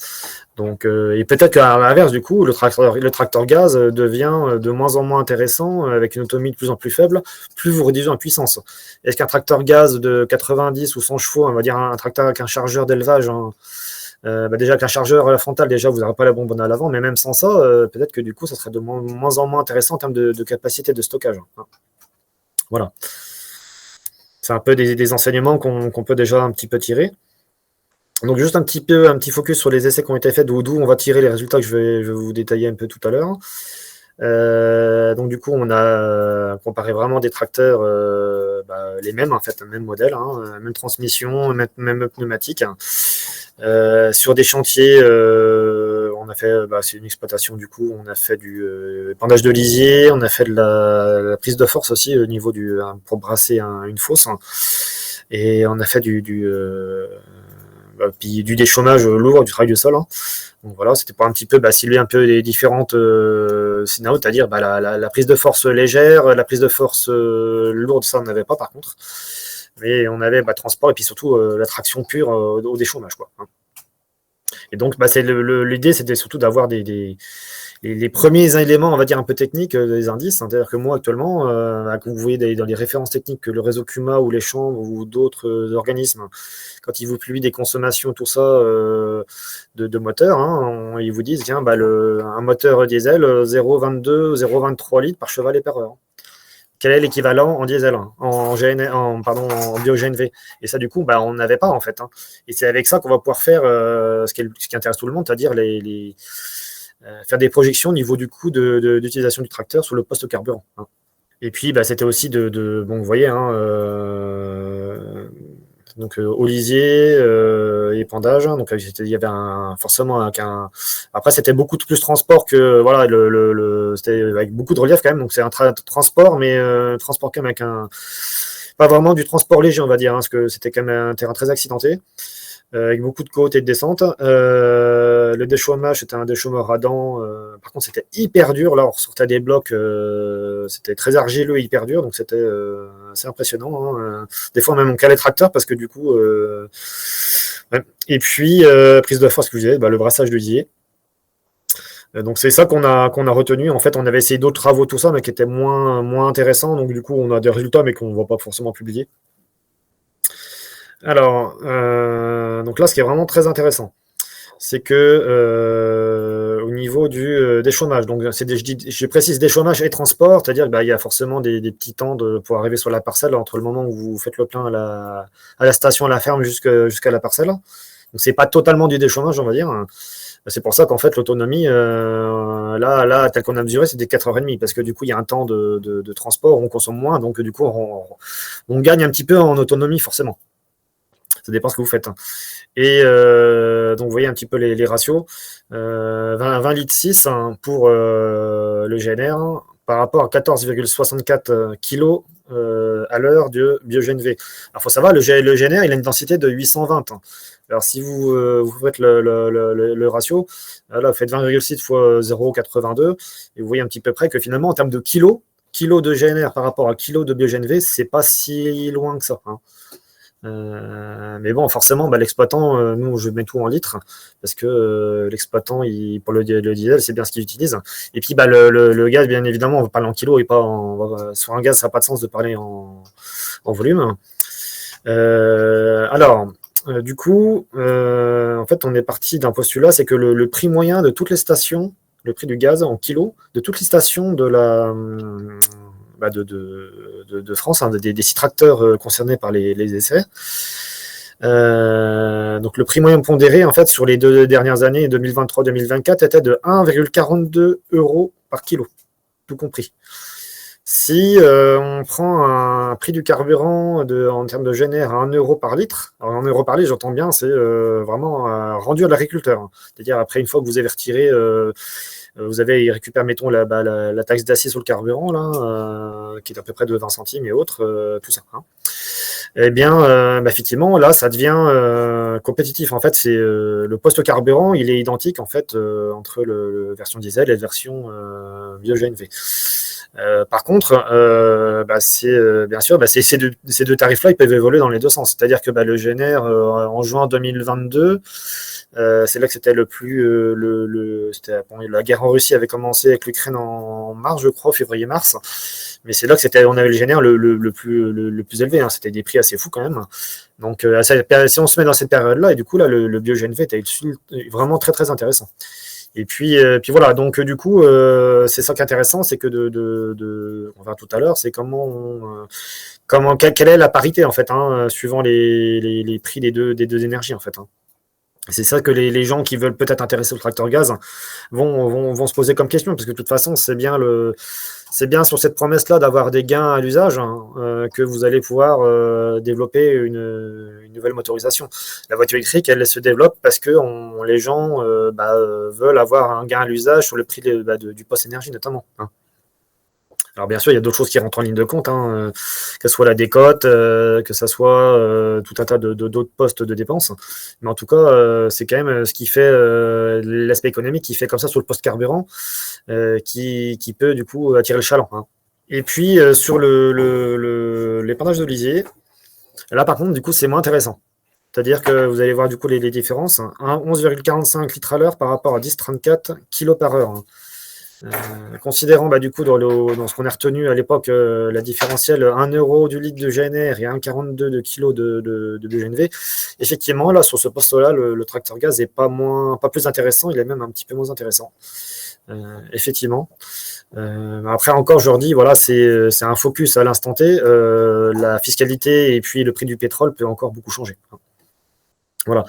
Donc, et peut-être qu'à l'inverse, du coup, le tracteur gaz devient de moins en moins intéressant, avec une autonomie de plus en plus faible, plus vous réduisez en puissance. Est-ce qu'un tracteur gaz de 90 ou 100 chevaux, on va dire un tracteur avec un chargeur d'élevage, déjà avec un chargeur frontal, déjà vous n'aurez pas la bonbonne à l'avant, mais même sans ça, peut-être que du coup, ça serait de moins en moins intéressant en termes de capacité de stockage. Voilà. C'est un peu des enseignements qu'on peut déjà un petit peu tirer. Donc juste un petit focus sur les essais qui ont été faits, d'où on va tirer les résultats que je vais vous détailler un peu tout à l'heure. Donc du coup, on a comparé vraiment des tracteurs, les mêmes en fait, même modèle, même transmission, même pneumatique. Sur des chantiers, on a fait, c'est une exploitation du coup, on a fait du épandage de lisier, on a fait de la prise de force aussi au niveau pour brasser une fosse, et on a fait puis du déchômage lourd, du travail du sol. Donc voilà, c'était pour un petit peu simuler un peu les différentes scénarios, c'est-à-dire la prise de force légère, la prise de force lourde, ça on n'avait pas par contre. Mais on avait transport et puis surtout la traction pure au déchômage, quoi. Et donc l'idée c'était surtout d'avoir les premiers éléments, on va dire un peu techniques, des indices. C'est-à-dire que moi actuellement, comme vous voyez dans les références techniques que le réseau CUMA ou les chambres ou d'autres organismes, quand ils vous publient des consommations, tout ça, de moteurs, ils vous disent, tiens, un moteur diesel, 0,22, 0,23 litres par cheval et par heure. Quel est l'équivalent en diesel, en bio-GNV? Et ça, du coup, on n'avait pas, en fait. Et c'est avec ça qu'on va pouvoir faire ce qui intéresse tout le monde, c'est-à-dire faire des projections au niveau du coût d'utilisation du tracteur sur le poste carburant. Et puis, c'était aussi vous voyez, donc olisier, épandage. Donc il y avait forcément après c'était beaucoup plus transport que c'était avec beaucoup de relief quand même. Donc c'est un transport, mais transport quand même avec pas vraiment du transport léger, on va dire, parce que c'était quand même un terrain très accidenté, avec beaucoup de côtes et de descentes. Le déchômage, c'était un déchômeur à dents. Par contre, c'était hyper dur. Là, on sortait des blocs, c'était très argileux et hyper dur, donc c'était assez impressionnant. Des fois, même on calait tracteur parce que du coup. Ouais. Et puis, prise de force que je disais, le brassage de lisier. Donc c'est ça qu'on a retenu. En fait, on avait essayé d'autres travaux, tout ça, mais qui étaient moins intéressants. Donc du coup, on a des résultats, mais qu'on ne va pas forcément publier. Alors, donc là, ce qui est vraiment très intéressant. c'est que au niveau des chômages, donc je précise des chômages et transport, c'est-à-dire qu'il y a forcément des petits temps pour arriver sur la parcelle entre le moment où vous faites le plein à la station, à la ferme jusqu'à la parcelle. Donc c'est pas totalement du déchômage, on va dire. C'est pour ça qu'en fait l'autonomie, là, tel qu'on a mesuré, c'était 4h30, parce que du coup il y a un temps de transport, on consomme moins, donc du coup on gagne un petit peu en autonomie forcément. Ça dépend ce que vous faites. Et donc, vous voyez un petit peu les ratios. 20 litres 6 hein, pour le GNR par rapport à 14,64 kg à l'heure de biogène V. Alors, il faut savoir, le GNR, il a une densité de 820. Alors, si vous faites le ratio, là, vous faites 20,6 fois 0,82, et vous voyez un petit peu près que finalement, en termes de kilos de GNR par rapport à kilos de biogène V, c'est pas si loin que ça. Hein. Mais bon, forcément, l'exploitant, nous, je mets tout en litres, parce que l'exploitant, pour le diesel, c'est bien ce qu'il utilise. Et puis, le gaz, bien évidemment, on va parler en kilos et pas sur un gaz, ça n'a pas de sens de parler en volume. Alors, du coup, en fait, on est parti d'un postulat, c'est que le prix moyen de toutes les stations, le prix du gaz en kilos, de toutes les stations de France, hein, des 6 tracteurs concernés par les essais. Donc le prix moyen pondéré en fait sur les 2 dernières années, 2023-2024, était de 1,42 € par kilo, tout compris. Si on prend un prix du carburant en termes de GNR à 1 € par litre, alors 1 € par litre, j'entends bien, c'est vraiment rendu à l'agriculteur. Hein. C'est-à-dire après, une fois que vous avez retiré, il récupère, mettons, la taxe d'acier sur le carburant, là, qui est à peu près de 20 centimes et autres, tout ça. Hein. Eh bien, effectivement, là, ça devient compétitif. En fait, c'est le poste carburant, il est identique en fait entre la version diesel et la version biogène V. Par contre, bien sûr, ces deux tarifs-là, ils peuvent évoluer dans les deux sens. C'est-à-dire que le GNR, en juin 2022, c'est là que c'était la guerre en Russie avait commencé avec l'Ukraine en mars, je crois, février-mars. Mais c'est là que on avait le GNR le plus élevé. Hein. C'était des prix assez fous quand même. Donc, si on se met dans cette période-là, et du coup, là, le biogène V était vraiment très, très intéressant. Et puis voilà, donc du coup, c'est ça qui est intéressant, c'est que on verra tout à l'heure, c'est quelle est la parité en fait, hein, suivant les prix des deux énergies en fait. Hein. C'est ça que les gens qui veulent peut-être intéresser au tracteur gaz vont se poser comme question, parce que de toute façon, c'est bien sur cette promesse-là d'avoir des gains à l'usage que vous allez pouvoir développer une nouvelle motorisation. La voiture électrique, elle se développe parce que les gens veulent avoir un gain à l'usage sur le prix du poste énergie notamment. Hein. Alors bien sûr, il y a d'autres choses qui rentrent en ligne de compte, hein, que ce soit la décote, que ce soit tout un tas d'autres postes de dépenses. Mais en tout cas, c'est quand même ce qui fait l'aspect économique qui fait comme ça sur le poste carburant, qui peut du coup attirer le chaland. Hein. Et puis sur l'épandage d'olivier, là par contre, du coup, c'est moins intéressant. C'est-à-dire que vous allez voir du coup les différences. 11,45 litres à l'heure par rapport à 10,34 kg par heure. Hein. Considérant du coup dans ce qu'on a retenu à l'époque la différentielle 1 € du litre de GNR et 1,42 de kg de BGNV, effectivement là sur ce poste-là le tracteur gaz n'est pas plus intéressant, il est même un petit peu moins intéressant. Effectivement. Après encore, je leur dis, voilà, c'est un focus à l'instant T. La fiscalité et puis le prix du pétrole peut encore beaucoup changer. Voilà.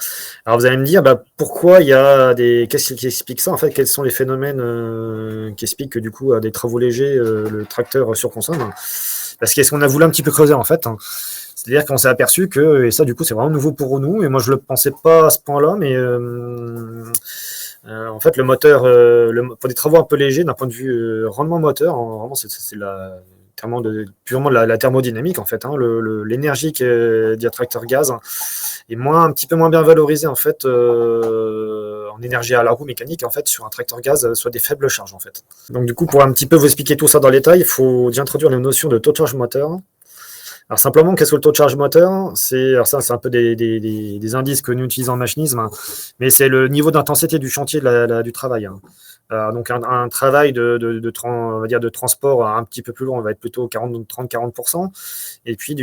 Alors vous allez me dire, pourquoi il y a qu'est-ce qui explique ça en fait? Quels sont les phénomènes qui expliquent que du coup à des travaux légers le tracteur surconsomme? Parce qu'est-ce qu'on a voulu un petit peu creuser en fait. Hein. C'est-à-dire qu'on s'est aperçu que, et ça du coup c'est vraiment nouveau pour nous, et moi je le pensais pas à ce point-là, mais en fait le moteur, pour des travaux un peu légers d'un point de vue rendement moteur, vraiment c'est purement la thermodynamique en fait. Hein, l'énergie du tracteur gaz est un petit peu moins bien valorisée en fait en énergie à la roue mécanique en fait sur un tracteur gaz, soit des faibles charges en fait. Donc du coup pour un petit peu vous expliquer tout ça dans le détail, il faut déjà introduire la notion de taux de charge moteur. Alors simplement, qu'est-ce que le taux de charge moteur? C'est un peu des indices que nous utilisons en machinisme, hein, mais c'est le niveau d'intensité du chantier du travail. Hein. Donc un travail on va dire de transport un petit peu plus long, on va être plutôt 30-40%, et puis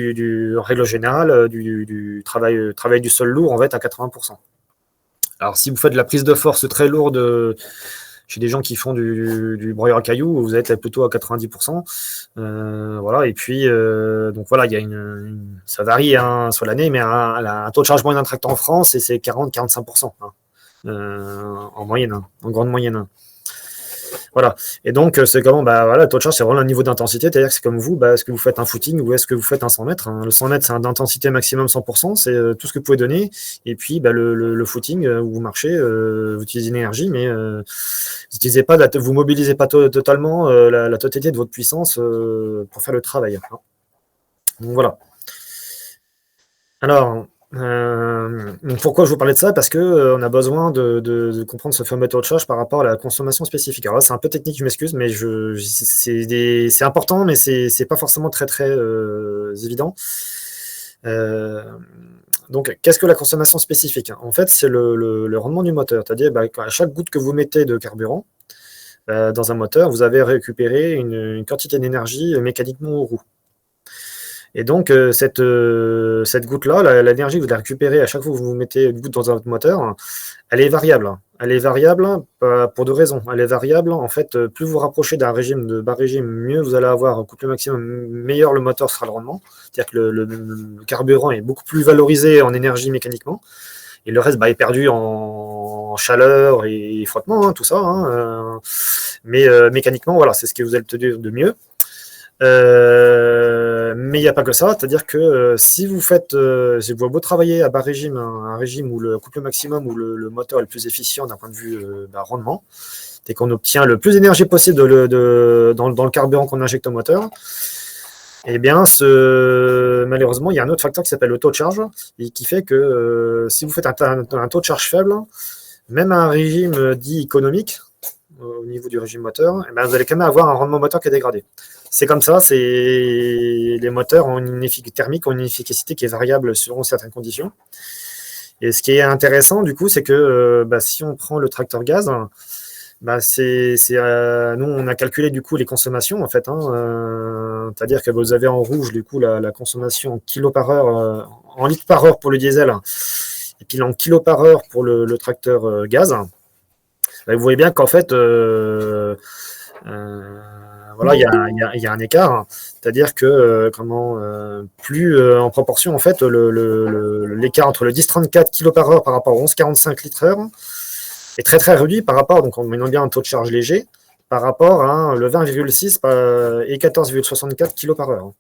règle générale du travail du sol lourd, on va être à 80%. Alors, si vous faites de la prise de force très lourde, chez des gens qui font du broyeur à cailloux, vous êtes plutôt à 90%. Voilà. Et puis, donc voilà, il y a ça varie hein, sur l'année, mais un taux de charge moyen d'un tracteur en France, c'est 40-45% hein, en moyenne, hein, en grande moyenne. Voilà. Et donc, c'est comment voilà, le taux de charge, c'est vraiment le niveau d'intensité. C'est-à-dire que c'est comme vous, est-ce que vous faites un footing ou est-ce que vous faites un 100 mètres hein. Le 100 mètres, c'est un d'intensité maximum 100%, c'est tout ce que vous pouvez donner. Et puis, le footing, où vous marchez, vous utilisez l'énergie, mais vous mobilisez pas totalement la totalité de votre puissance pour faire le travail. Hein. Donc, voilà. Alors, donc pourquoi je vous parlais de ça? Parce que on a besoin de comprendre ce fameux taux de charge par rapport à la consommation spécifique. Alors là, c'est un peu technique, je m'excuse, mais c'est important, mais c'est pas forcément très très évident. Donc, qu'est-ce que la consommation spécifique? En fait, c'est le rendement du moteur. C'est-à-dire, à chaque goutte que vous mettez de carburant dans un moteur, vous avez récupéré une quantité d'énergie mécaniquement aux roues. Et donc, cette goutte-là, l'énergie que vous la récupérez à chaque fois que vous mettez une goutte dans un moteur, elle est variable. Elle est variable pour deux raisons. Elle est variable, en fait, plus vous rapprochez d'un régime de bas régime, mieux vous allez avoir un couple maximum, meilleur le moteur sera le rendement. C'est-à-dire que le carburant est beaucoup plus valorisé en énergie mécaniquement. Et le reste est perdu en chaleur et frottement, hein, tout ça. Hein, mais mécaniquement, voilà, c'est ce que vous allez obtenir de mieux. Mais il n'y a pas que ça, c'est-à-dire que si vous avez beau travailler à bas régime, un régime où le couple maximum, où le moteur est le plus efficient d'un point de vue rendement, c'est qu'on obtient le plus d'énergie possible dans le carburant qu'on injecte au moteur, et bien malheureusement, il y a un autre facteur qui s'appelle le taux de charge, et qui fait que si vous faites un taux de charge faible, même à un régime dit économique, au niveau du régime moteur, vous allez quand même avoir un rendement moteur qui est dégradé. C'est comme ça, les moteurs ont une efficacité qui est variable selon certaines conditions. Et ce qui est intéressant, du coup, c'est que si on prend le tracteur gaz, nous, on a calculé du coup les consommations, en fait. Hein, c'est-à-dire que vous avez en rouge, du coup, la consommation en kilos par heure, en litres par heure pour le diesel, et puis en kilos par heure pour le tracteur gaz. Vous voyez bien qu'en fait, voilà, il y a un écart, c'est-à-dire que plus en proportion, en fait, l'écart entre le 10,34 kg par heure par rapport au 11,45 litres heure est très très réduit par rapport, donc en menant bien un taux de charge léger, par rapport à le 20,6 et 14,64 kg par heure.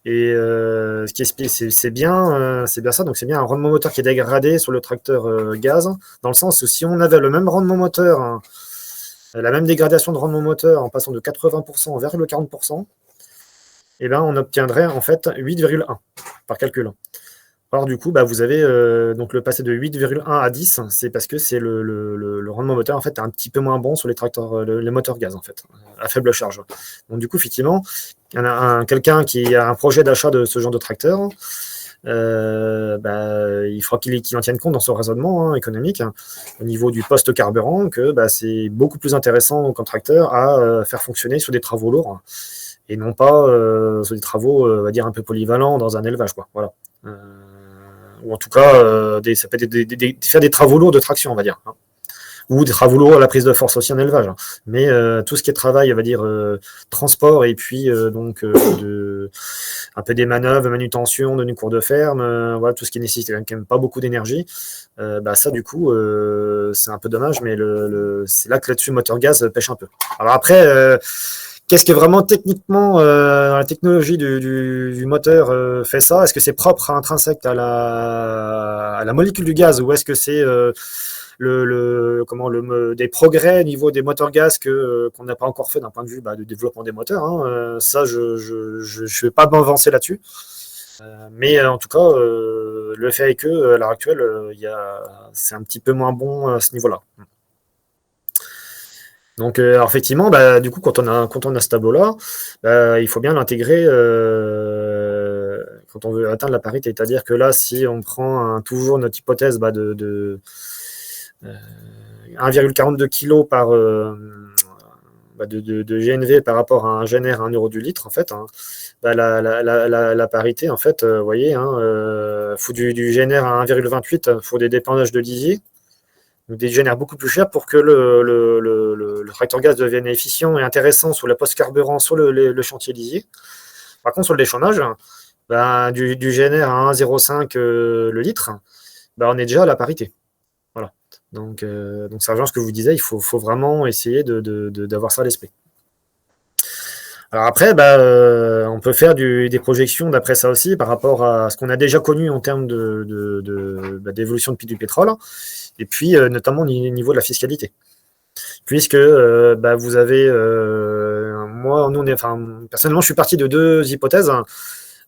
Et ce qui explique, c'est bien ça, donc c'est bien un rendement moteur qui est dégradé sur le tracteur gaz, dans le sens où si on avait le même rendement moteur, la même dégradation de rendement moteur en passant de 80% vers le 40%, et on obtiendrait en fait 8,1 par calcul. Alors du coup, vous avez donc le passé de 8,1 à 10, c'est parce que c'est le rendement moteur en fait est un petit peu moins bon sur les tracteurs, les moteurs gaz en fait, à faible charge. Donc du coup, effectivement, il y en a quelqu'un qui a un projet d'achat de ce genre de tracteur. Il faudra qu'il en tienne compte dans son raisonnement économique au niveau du poste carburant, que c'est beaucoup plus intéressant qu'un tracteur à faire fonctionner sur des travaux lourds et non pas sur des travaux, on va dire, un peu polyvalents dans un élevage, quoi. Voilà. Ou en tout cas, ça peut être faire des travaux lourds de traction, on va dire. Hein. Ou des travaux lourds à la prise de force aussi en élevage. Hein. Mais tout ce qui est travail, on va dire, transport et puis un peu des manœuvres, manutention, de cours de ferme, voilà, tout ce qui nécessite quand même pas beaucoup d'énergie, ça du coup, c'est un peu dommage, mais c'est là que là-dessus, le moteur gaz pêche un peu. Alors après, qu'est-ce que vraiment techniquement la technologie du moteur fait ça? Est-ce que c'est propre intrinsèque à la molécule du gaz ou est-ce que c'est des progrès au niveau des moteurs gaz qu'on n'a pas encore fait d'un point de vue de développement des moteurs, hein. Ça, je ne vais pas m'avancer là-dessus. Mais en tout cas, le fait est que à l'heure actuelle, c'est un petit peu moins bon à ce niveau-là. Donc, alors effectivement, du coup, quand on a ce tableau-là, il faut bien l'intégrer quand on veut atteindre la parité. C'est-à-dire que là, si on prend toujours notre hypothèse de 1,42 kg par de GNV par rapport à un GNR à 1 euro du litre, en fait, hein, la parité, en fait, vous voyez, faut du GNR à 1,28, il faut des dépendages de lisier. donc des génères beaucoup plus chers pour que le tracteur gaz devienne efficient et intéressant sur la poste carburant sur le chantier lisier. Par contre, sur le déchaînage, ben, du GNR à 1,05 le litre, ben, on est déjà à la parité. Voilà. Donc ça rejoint ce que je vous disais, il faut vraiment essayer d'avoir ça à l'esprit. Alors après, bah, on peut faire des projections d'après ça aussi par rapport à ce qu'on a déjà connu en termes d'évolution de prix du pétrole, et puis notamment au niveau de la fiscalité. Puisque bah, vous avez, moi, personnellement, je suis parti de deux hypothèses.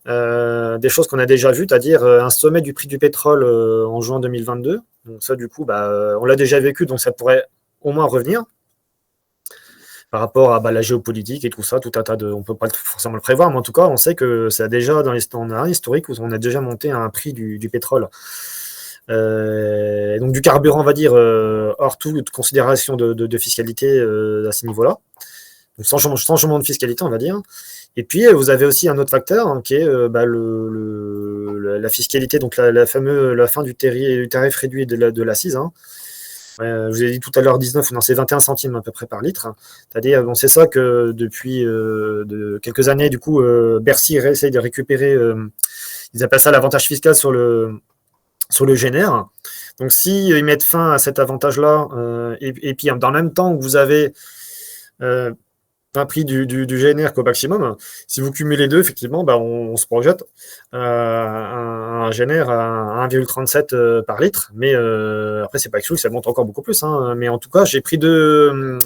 Des choses qu'on a déjà vues, c'est-à-dire un sommet du prix du pétrole en juin 2022. Donc ça, du coup, bah, on l'a déjà vécu, donc ça pourrait au moins revenir par rapport à la géopolitique et tout ça, tout un tas de, on peut pas forcément le prévoir, mais en tout cas, on sait que ça a déjà on a un historique où on a déjà monté un prix du pétrole. Donc du carburant, on va dire, hors toute considération de fiscalité à ce niveau-là. Donc sans changement de fiscalité, on va dire. Et puis, vous avez aussi un autre facteur qui est la fiscalité, donc la fin du tarif réduit de l'accise. Hein. Je vous ai dit tout à l'heure 19, non, c'est 21 centimes à peu près par litre. C'est-à-dire, bon, c'est ça que depuis quelques années, du coup, Bercy essaye de récupérer, ils appellent ça l'avantage fiscal sur le GNR. Donc, si ils mettent fin à cet avantage-là, et puis dans le même temps où vous avez un prix du GNR qu'au maximum, si vous cumulez les deux, effectivement, bah, on se projette un GNR à 1,37 par litre, mais après, c'est pas exclu, ça monte encore beaucoup plus. Hein, mais en tout cas, j'ai pris des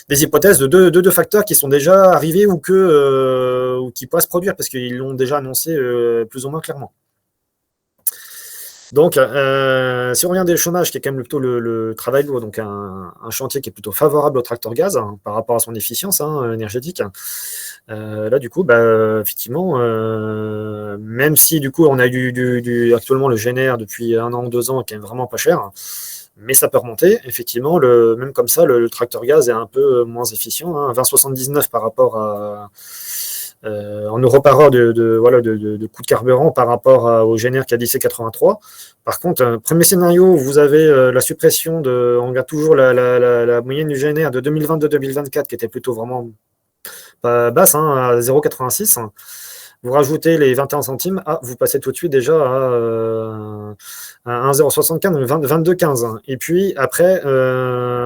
hypothèses de deux facteurs qui sont déjà arrivés ou qui pourraient se produire, parce qu'ils l'ont déjà annoncé plus ou moins clairement. Donc, si on revient des chômages, qui est quand même plutôt le travail lourd, donc un chantier qui est plutôt favorable au tracteur gaz par rapport à son efficience énergétique. Là, du coup, bah, effectivement, même si du coup on a actuellement le GNR depuis 1 an ou 2 ans, qui est vraiment pas cher, mais ça peut remonter. Effectivement, même comme ça, le tracteur gaz est un peu moins efficient, hein, 20,79 par rapport à en euros par heure de coût de carburant par rapport au GNR qui a 17,83. Par contre, premier scénario, vous avez la suppression on garde toujours la moyenne du GNR de 2022-2024 qui était plutôt vraiment pas basse, hein, à 0,86. Vous rajoutez les 21 centimes, vous passez tout de suite déjà à 1,075, donc 22,15. Et puis après,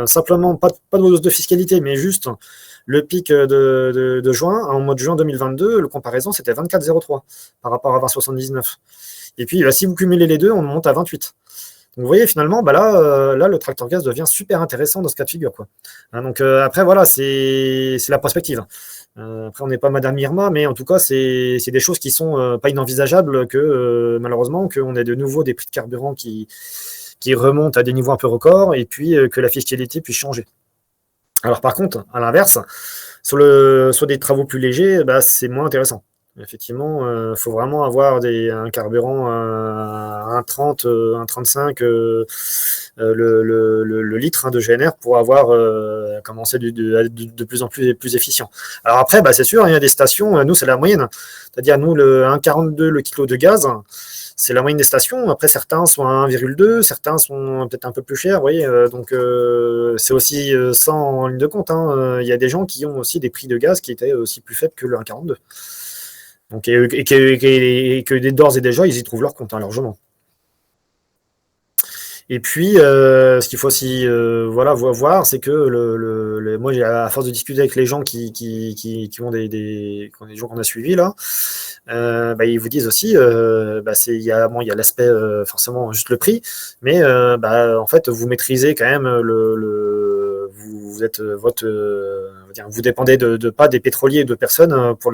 simplement, pas de hausse de fiscalité, mais juste le pic de juin, en mois de juin 2022, le comparaison, c'était 24,03 par rapport à 20,79. Et puis, si vous cumulez les deux, on monte à 28. Donc, vous voyez, finalement, bah là, le tracteur gaz devient super intéressant dans ce cas de figure, quoi. Hein, donc, après, voilà, c'est la perspective. Après, on n'est pas Madame Irma, mais en tout cas, c'est des choses qui sont pas inenvisageables que, malheureusement, qu'on ait de nouveau des prix de carburant qui remontent à des niveaux un peu records et puis que la fiscalité puisse changer. Alors par contre, à l'inverse, sur des travaux plus légers, bah, c'est moins intéressant. Effectivement, il faut vraiment avoir un carburant à 1,30, 1,35 le litre de GNR pour avoir commencé de plus en plus efficient. Alors après, bah, c'est sûr, il y a des stations, nous c'est la moyenne. C'est-à-dire nous, le 1,42 le kilo de gaz, c'est la moyenne des stations. Après, certains sont à 1,2, certains sont peut-être un peu plus chers. Vous voyez, donc c'est aussi ça en ligne de compte. Hein. Il y a des gens qui ont aussi des prix de gaz qui étaient aussi plus faibles que le 1,42. Donc, et que d'ores et déjà, ils y trouvent leur compte, largement. Et puis, ce qu'il faut aussi voir, c'est que moi, à force de discuter avec les gens qui ont des gens qu'on a suivis là, bah, ils vous disent aussi, bah, il y a l'aspect forcément juste le prix, mais bah, en fait, vous maîtrisez quand même vous êtes vous dépendez pas des pétroliers et de personnes pour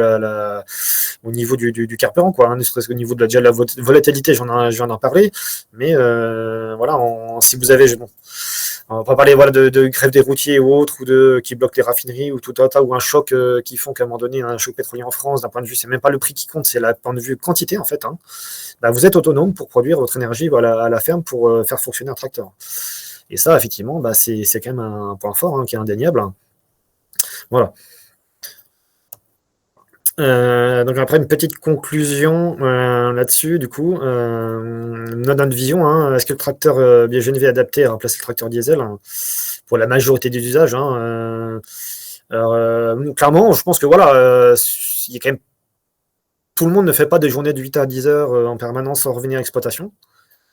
au niveau du carburant, quoi, hein, ne serait-ce qu'au niveau de la volatilité, je viens d'en parler, mais voilà, si vous avez, bon, on va pas parler de grève des routiers ou autres, ou qui bloquent les raffineries, ou tout un tas, ou un choc qui font qu'à un moment donné, un choc pétrolier en France, d'un point de vue, c'est même pas le prix qui compte, c'est le point de vue quantité en fait. Hein. Bah, vous êtes autonome pour produire votre énergie à la ferme pour faire fonctionner un tracteur. Et ça, effectivement, bah, c'est quand même un point fort qui est indéniable. Voilà. Donc après une petite conclusion là-dessus, du coup, notre vision, hein, est-ce que le tracteur biogénique est adapté à remplacer le tracteur diesel hein, pour la majorité des usages hein, alors, clairement, je pense que voilà, il y a quand même, tout le monde ne fait pas des journées de 8 à 10 heures en permanence sans revenir à l'exploitation.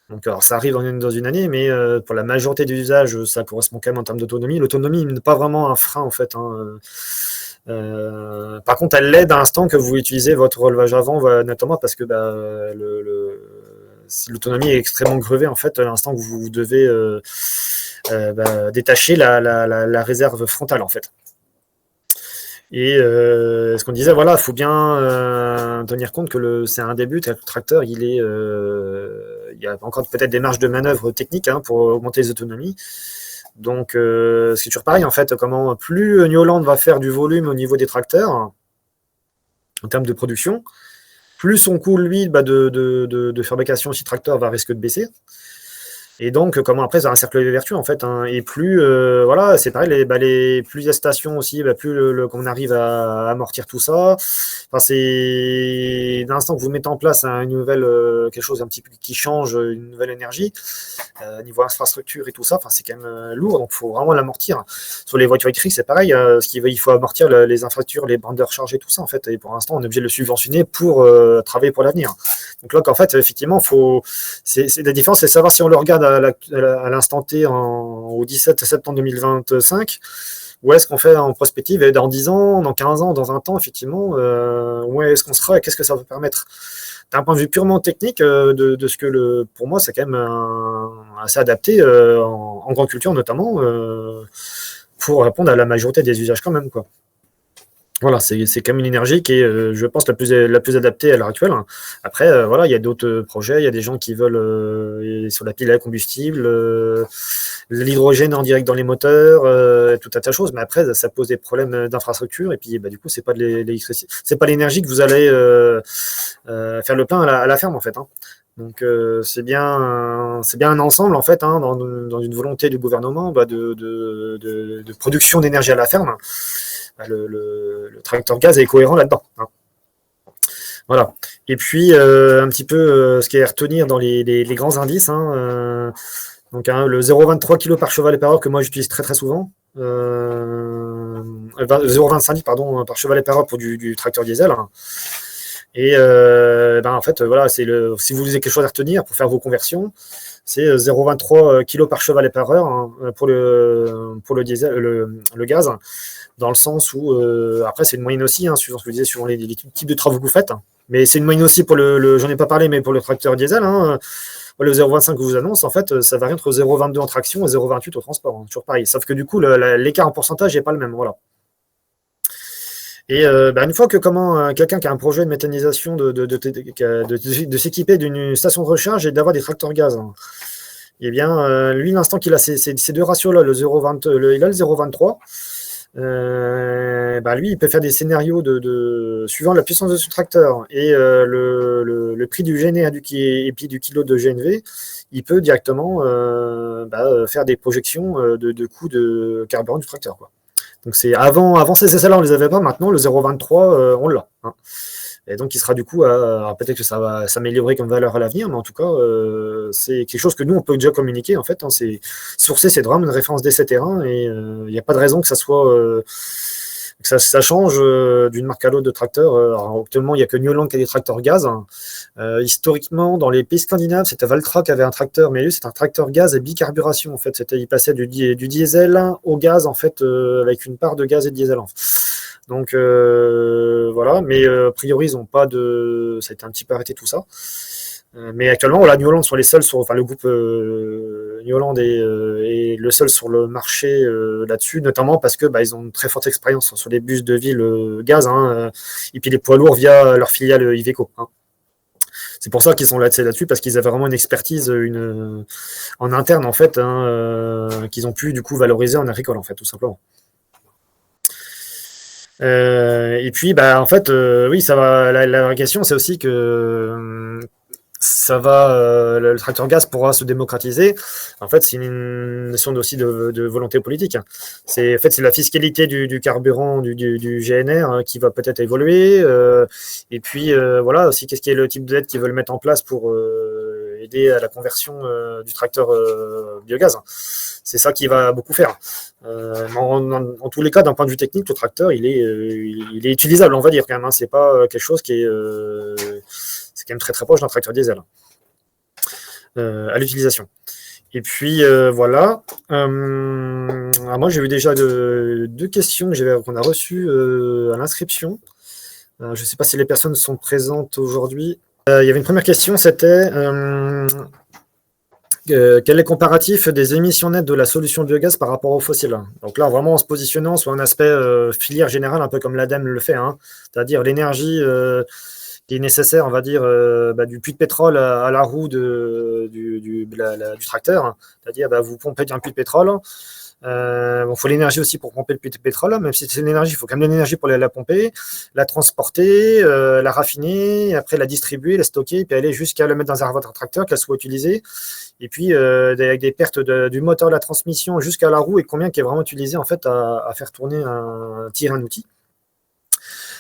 Donc, alors, ça arrive dans une année, mais pour la majorité des usages, ça correspond quand même en termes d'autonomie. L'autonomie n'est pas vraiment un frein, en fait. Hein. Par contre, elle l'aide à l'instant que vous utilisez votre relevage avant, notamment parce que bah, si l'autonomie est extrêmement grevée, en fait, à l'instant que vous devez détacher la réserve frontale, en fait. Et ce qu'on disait, voilà, il faut bien tenir compte que c'est un début, le tracteur, il y a encore peut-être des marges de manœuvre techniques hein, pour augmenter les autonomies. Donc, c'est toujours pareil, en fait, comment plus New Holland va faire du volume au niveau des tracteurs, en termes de production, plus son coût, lui, de fabrication aussi tracteur va risquer de baisser. Et donc, comment après, c'est un cercle de vertu, en fait. Hein, et plus, voilà, c'est pareil, plus il y a stations aussi, plus on arrive à amortir tout ça. Enfin, c'est l'instant que vous mettez en place une nouvelle, quelque chose un petit peu qui change, une nouvelle énergie, niveau infrastructure et tout ça, enfin, c'est quand même lourd, donc il faut vraiment l'amortir. Sur les voitures électriques, c'est pareil, il faut amortir les infrastructures, les bandes de recharge et tout ça, en fait. Et pour l'instant, on est obligé de le subventionner pour travailler pour l'avenir. Donc là, en fait, effectivement, la différence, c'est de savoir si on le regarde à l'instant T au 17 septembre 2025, ou est-ce qu'on fait en prospective et dans 10 ans, dans 15 ans, dans 20 ans, effectivement, où est-ce qu'on sera et qu'est-ce que ça va permettre d'un point de vue purement technique, de ce que pour moi, c'est quand même assez adapté en grande culture, notamment, pour répondre à la majorité des usages quand même, quoi. Voilà, c'est quand même une énergie qui est, je pense, la plus adaptée à l'heure actuelle. Après, voilà, il y a d'autres projets, il y a des gens qui veulent sur la pile à combustible, l'hydrogène en direct dans les moteurs, tout un tas de choses. Mais après, ça pose des problèmes d'infrastructure. Et puis, c'est pas de l'électricité, c'est pas l'énergie que vous allez faire le plein à la ferme, en fait. Hein. Donc c'est bien un ensemble en fait hein, dans une volonté du gouvernement de production d'énergie à la ferme. Le tracteur gaz est cohérent là-dedans. Hein. Voilà. Et puis un petit peu ce qui est à retenir dans les grands indices. Hein, donc le 0,23 kg par cheval et par heure que moi j'utilise très très souvent. 0,25 pardon par cheval et par heure pour du tracteur diesel. Hein. Et en fait, voilà, si vous avez quelque chose à retenir pour faire vos conversions, c'est 0,23 kg par cheval et par heure hein, pour le diesel, le gaz, dans le sens où, après, c'est une moyenne aussi, hein, suivant ce que je disais, suivant les types de travaux que vous faites. Mais c'est une moyenne aussi pour j'en ai pas parlé, mais pour le tracteur diesel, hein, le 0,25 que je vous annonce, en fait, ça varie entre 0,22 en traction et 0,28 au transport. Hein, toujours pareil. Sauf que du coup, l'écart en pourcentage n'est pas le même. Voilà. Et une fois que quelqu'un qui a un projet de méthanisation de s'équiper d'une station de recharge et d'avoir des tracteurs gaz, hein, eh bien, lui, l'instant qu'il a ces deux ratios-là, il a le 0,23, lui, il peut faire des scénarios suivant la puissance de ce tracteur et le prix du GNR et puis du kilo de GNV, il peut directement faire des projections de coûts de carburant du tracteur, quoi. Donc c'est avant ces essais-là, on les avait pas. Maintenant, le 0,23, on l'a. Hein. Et donc, il sera du coup, peut-être que ça va s'améliorer comme valeur à l'avenir, mais en tout cas, c'est quelque chose que nous, on peut déjà communiquer. En fait, hein, c'est sourcer, c'est vraiment une référence d'essai terrain, et il n'y a pas de raison que ça soit que ça change d'une marque à l'autre de tracteur. Alors, actuellement, il n'y a que New Holland qui a des tracteurs gaz. Hein. Historiquement, dans les pays scandinaves, c'était Valtra qui avait un tracteur, mais lui, c'est un tracteur gaz et bicarburation. En fait, il passait du diesel au gaz, en fait, avec une part de gaz et de diesel. En fait. Donc voilà, mais a priori, ils n'ont pas de. Ça a été un petit peu arrêté tout ça. Mais actuellement, voilà, New Holland sont les seuls le groupe New Holland est le seul sur le marché là-dessus, notamment parce que ils ont une très forte expérience sur les bus de ville gaz, hein, et puis les poids lourds via leur filiale Iveco. Hein. C'est pour ça qu'ils sont là-dessus, parce qu'ils avaient vraiment une expertise en interne, en fait, hein, qu'ils ont pu du coup valoriser en agricole, en fait, tout simplement. Et puis, en fait, oui, ça va. La question, c'est aussi que le tracteur gaz pourra se démocratiser. En fait, c'est une notion aussi de volonté politique. C'est la fiscalité du carburant du GNR hein, qui va peut-être évoluer. Et puis voilà aussi qu'est-ce qui est le type d'aide qu'ils veulent mettre en place pour aider à la conversion du tracteur biogaz. C'est ça qui va beaucoup faire. En tous les cas, d'un point de vue technique, le tracteur, il est utilisable, on va dire quand même. Hein. C'est pas quelque chose qui est, c'est quand même très très proche d'un tracteur diesel à l'utilisation. Et puis voilà. Alors moi, j'ai eu déjà deux questions qu'on a reçues à l'inscription. Je ne sais pas si les personnes sont présentes aujourd'hui. Il y avait une première question, c'était quel est le comparatif des émissions nettes de la solution biogaz par rapport aux fossiles? Donc là, vraiment en se positionnant sur un aspect filière générale, un peu comme l'ADEME le fait, hein, c'est-à-dire l'énergie qui est nécessaire, on va dire, du puits de pétrole à la roue du tracteur, hein. C'est-à-dire vous pompez un puits de pétrole. Il faut l'énergie aussi pour pomper le puits de pétrole, même si c'est l'énergie, il faut quand même de l'énergie pour la pomper, la transporter, la raffiner, après la distribuer, la stocker, et puis aller jusqu'à le mettre dans un réservoir tracteur, qu'elle soit utilisée. Et puis avec des pertes du moteur, de la transmission jusqu'à la roue, et combien qui est vraiment utilisé en fait à faire tourner tirer un outil.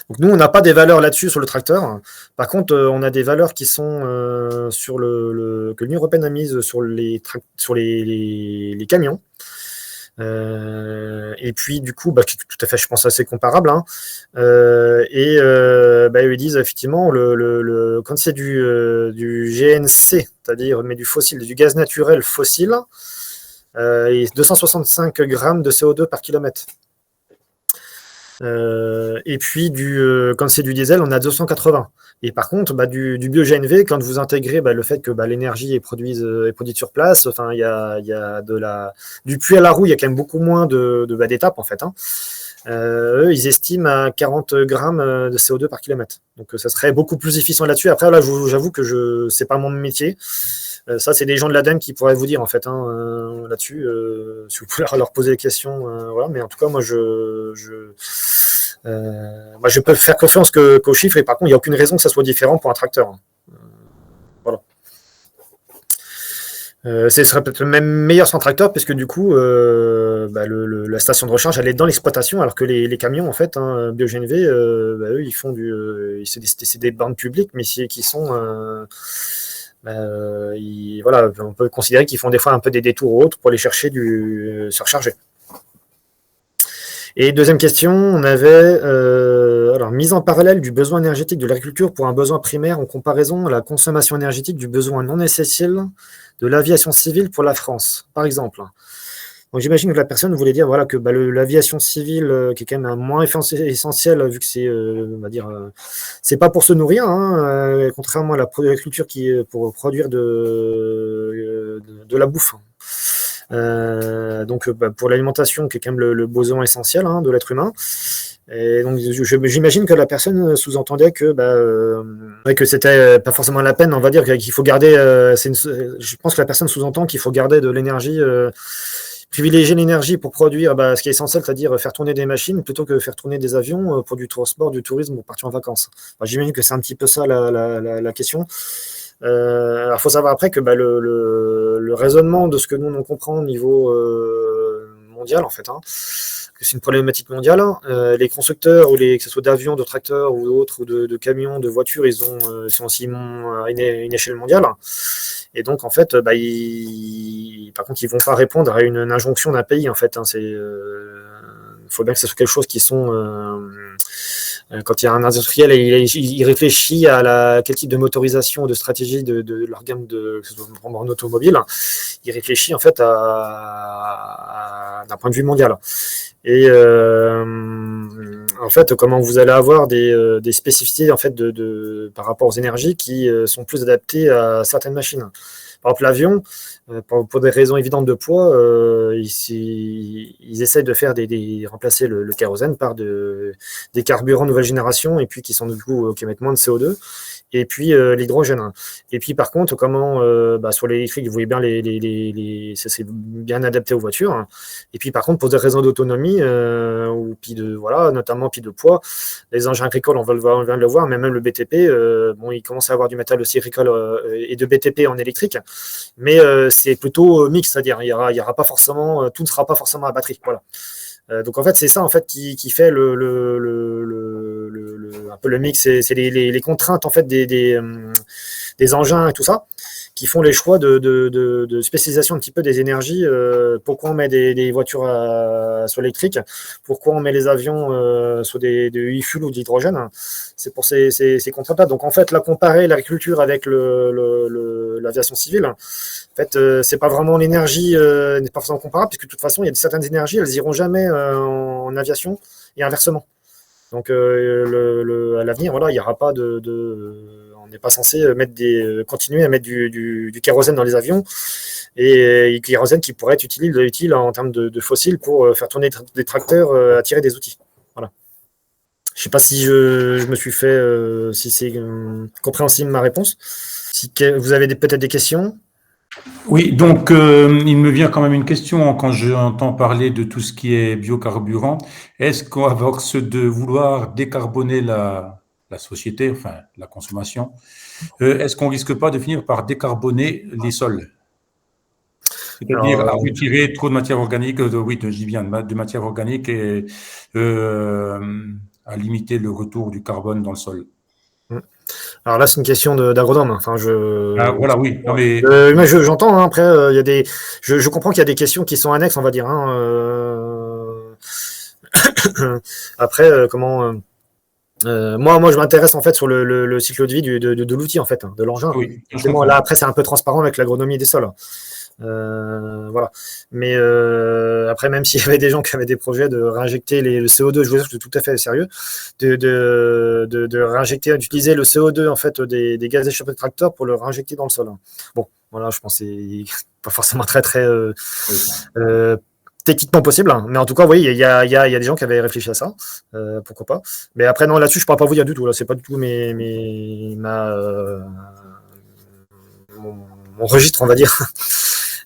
Donc nous, on n'a pas des valeurs là-dessus sur le tracteur. Par contre, on a des valeurs qui sont que l'Union européenne a mises sur les camions. Et puis du coup, tout à fait, je pense assez comparable. Hein. Ils disent effectivement quand c'est du GNC, c'est-à-dire mais du fossile, du gaz naturel fossile, 265 grammes de CO2 par kilomètre. Et puis quand c'est du diesel, on a 280. Et par contre, du bio-GNV, quand vous intégrez le fait que l'énergie est produite sur place, enfin il y a du puits à la roue, il y a quand même beaucoup moins d'étapes en fait. Hein. Eux, ils estiment à 40 grammes de CO2 par kilomètre. Donc ça serait beaucoup plus efficient là-dessus. Après, là, j'avoue que c'est pas mon métier. Ça, c'est des gens de l'ADEME qui pourraient vous dire en fait là-dessus. Si vous pouvez leur poser des questions, voilà. Mais en tout cas, moi, je peux faire confiance qu'aux chiffres. Et par contre, il n'y a aucune raison que ça soit différent pour un tracteur. Voilà. Ce serait peut-être même meilleur sans tracteur, puisque du coup, la station de recharge, elle est dans l'exploitation, alors que les camions, en fait, hein, bio-GNV, eux, ils font c'est des bornes publiques, mais qui sont voilà, on peut considérer qu'ils font des fois un peu des détours ou autres pour aller chercher se recharger. Et deuxième question, on avait mise en parallèle du besoin énergétique de l'agriculture pour un besoin primaire en comparaison à la consommation énergétique du besoin non essentiel de l'aviation civile pour la France, par exemple. Donc j'imagine que la personne voulait dire voilà, que l'aviation civile, qui est quand même un moins essentiel, vu que c'est, c'est pas pour se nourrir, hein, contrairement à l'agriculture qui est pour produire de la bouffe. Donc pour l'alimentation, qui est quand même le besoin essentiel de l'être humain. Et donc j'imagine que la personne sous-entendait que c'était pas forcément la peine, on va dire qu'il faut garder. Je pense que la personne sous-entend qu'il faut garder de l'énergie. Privilégier l'énergie pour produire ce qui est essentiel, c'est-à-dire faire tourner des machines, plutôt que faire tourner des avions pour du transport, du tourisme ou partir en vacances. J'imagine que c'est un petit peu ça la question. Alors, il faut savoir après que le raisonnement de ce que nous on comprend au niveau mondial, en fait, hein, que c'est une problématique mondiale. Les constructeurs, que ce soit d'avions, de tracteurs ou d'autres, ou de camions, de voitures, ils sont aussi à une échelle mondiale. Et donc, en fait, par contre, ils ne vont pas répondre à une injonction d'un pays, en fait. Hein, faut bien que ce soit quelque chose qui sont... quand il y a un industriel, il réfléchit à quel type de motorisation, de stratégie de leur gamme en automobile. Il réfléchit, en fait, d'un point de vue mondial. Et en fait, comment vous allez avoir des spécificités en fait par rapport aux énergies qui sont plus adaptées à certaines machines. Par exemple, l'avion, pour des raisons évidentes de poids, ils essayent de faire remplacer le kérosène par des carburants nouvelle génération, et puis qui sont du coup qui émettent moins de CO2, et puis l'hydrogène. Et puis par contre, sur l'électrique, vous voyez bien ça c'est bien adapté aux voitures, hein. Et puis par contre, pour des raisons d'autonomie, ou puis notamment puis de poids, les engins agricoles, on vient de le voir, mais même le BTP, il commence à avoir du matériel aussi agricole et de BTP en électrique, mais c'est plutôt mix, c'est-à-dire il y aura pas forcément, tout ne sera pas forcément à batterie. Voilà. Donc en fait, c'est ça en fait qui fait un peu le mix, c'est les contraintes en fait des engins et tout ça, qui font les choix de spécialisation un petit peu des énergies. Pourquoi on met des voitures sur l'électrique? Pourquoi on met les avions sur des e-fuel ou d'hydrogène? C'est pour ces contraintes-là. Donc en fait, comparer l'agriculture avec l'aviation civile, en fait, c'est pas vraiment l'énergie, n'est pas forcément comparable, puisque de toute façon, il y a certaines énergies, elles iront jamais en aviation et inversement. Donc à l'avenir, voilà, il n'y aura pas on n'est pas censé continuer à mettre du kérosène dans les avions, et kérosène qui pourrait être utile en termes de fossiles pour faire tourner des tracteurs, attirer des outils. Voilà. Je ne sais pas si je me suis fait, si c'est compréhensible ma réponse. Si vous avez peut-être des questions. Oui, donc il me vient quand même une question quand j'entends parler de tout ce qui est biocarburant. Est-ce qu'à force de vouloir décarboner la société, enfin la consommation, est-ce qu'on risque pas de finir par décarboner les sols? C'est-à-dire à retirer trop de matière organique, je dis bien de matière organique, et à limiter le retour du carbone dans le sol. Alors là, c'est une question d'agronome. Enfin, voilà, oui. Non, mais moi, j'entends. Hein, après, il y a je comprends qu'il y a des questions qui sont annexes, on va dire. Hein, après, moi, je m'intéresse en fait sur le cycle de vie de l'outil, en fait, hein, de l'engin. oui, Là, après, c'est un peu transparent avec l'agronomie des sols. Voilà. Mais après, même s'il y avait des gens qui avaient des projets de réinjecter le CO2, je vous dis que c'est tout à fait sérieux, de réinjecter, d'utiliser le CO2 en fait des gaz échappés de tracteurs pour le réinjecter dans le sol. Bon, voilà, je pense que c'est pas forcément très techniquement possible, hein. Mais en tout cas, oui, il y a des gens qui avaient réfléchi à ça. Pourquoi pas. Mais après, non, là-dessus, je ne pourrais pas vous dire du tout. Là, c'est pas du tout mon registre, on va dire.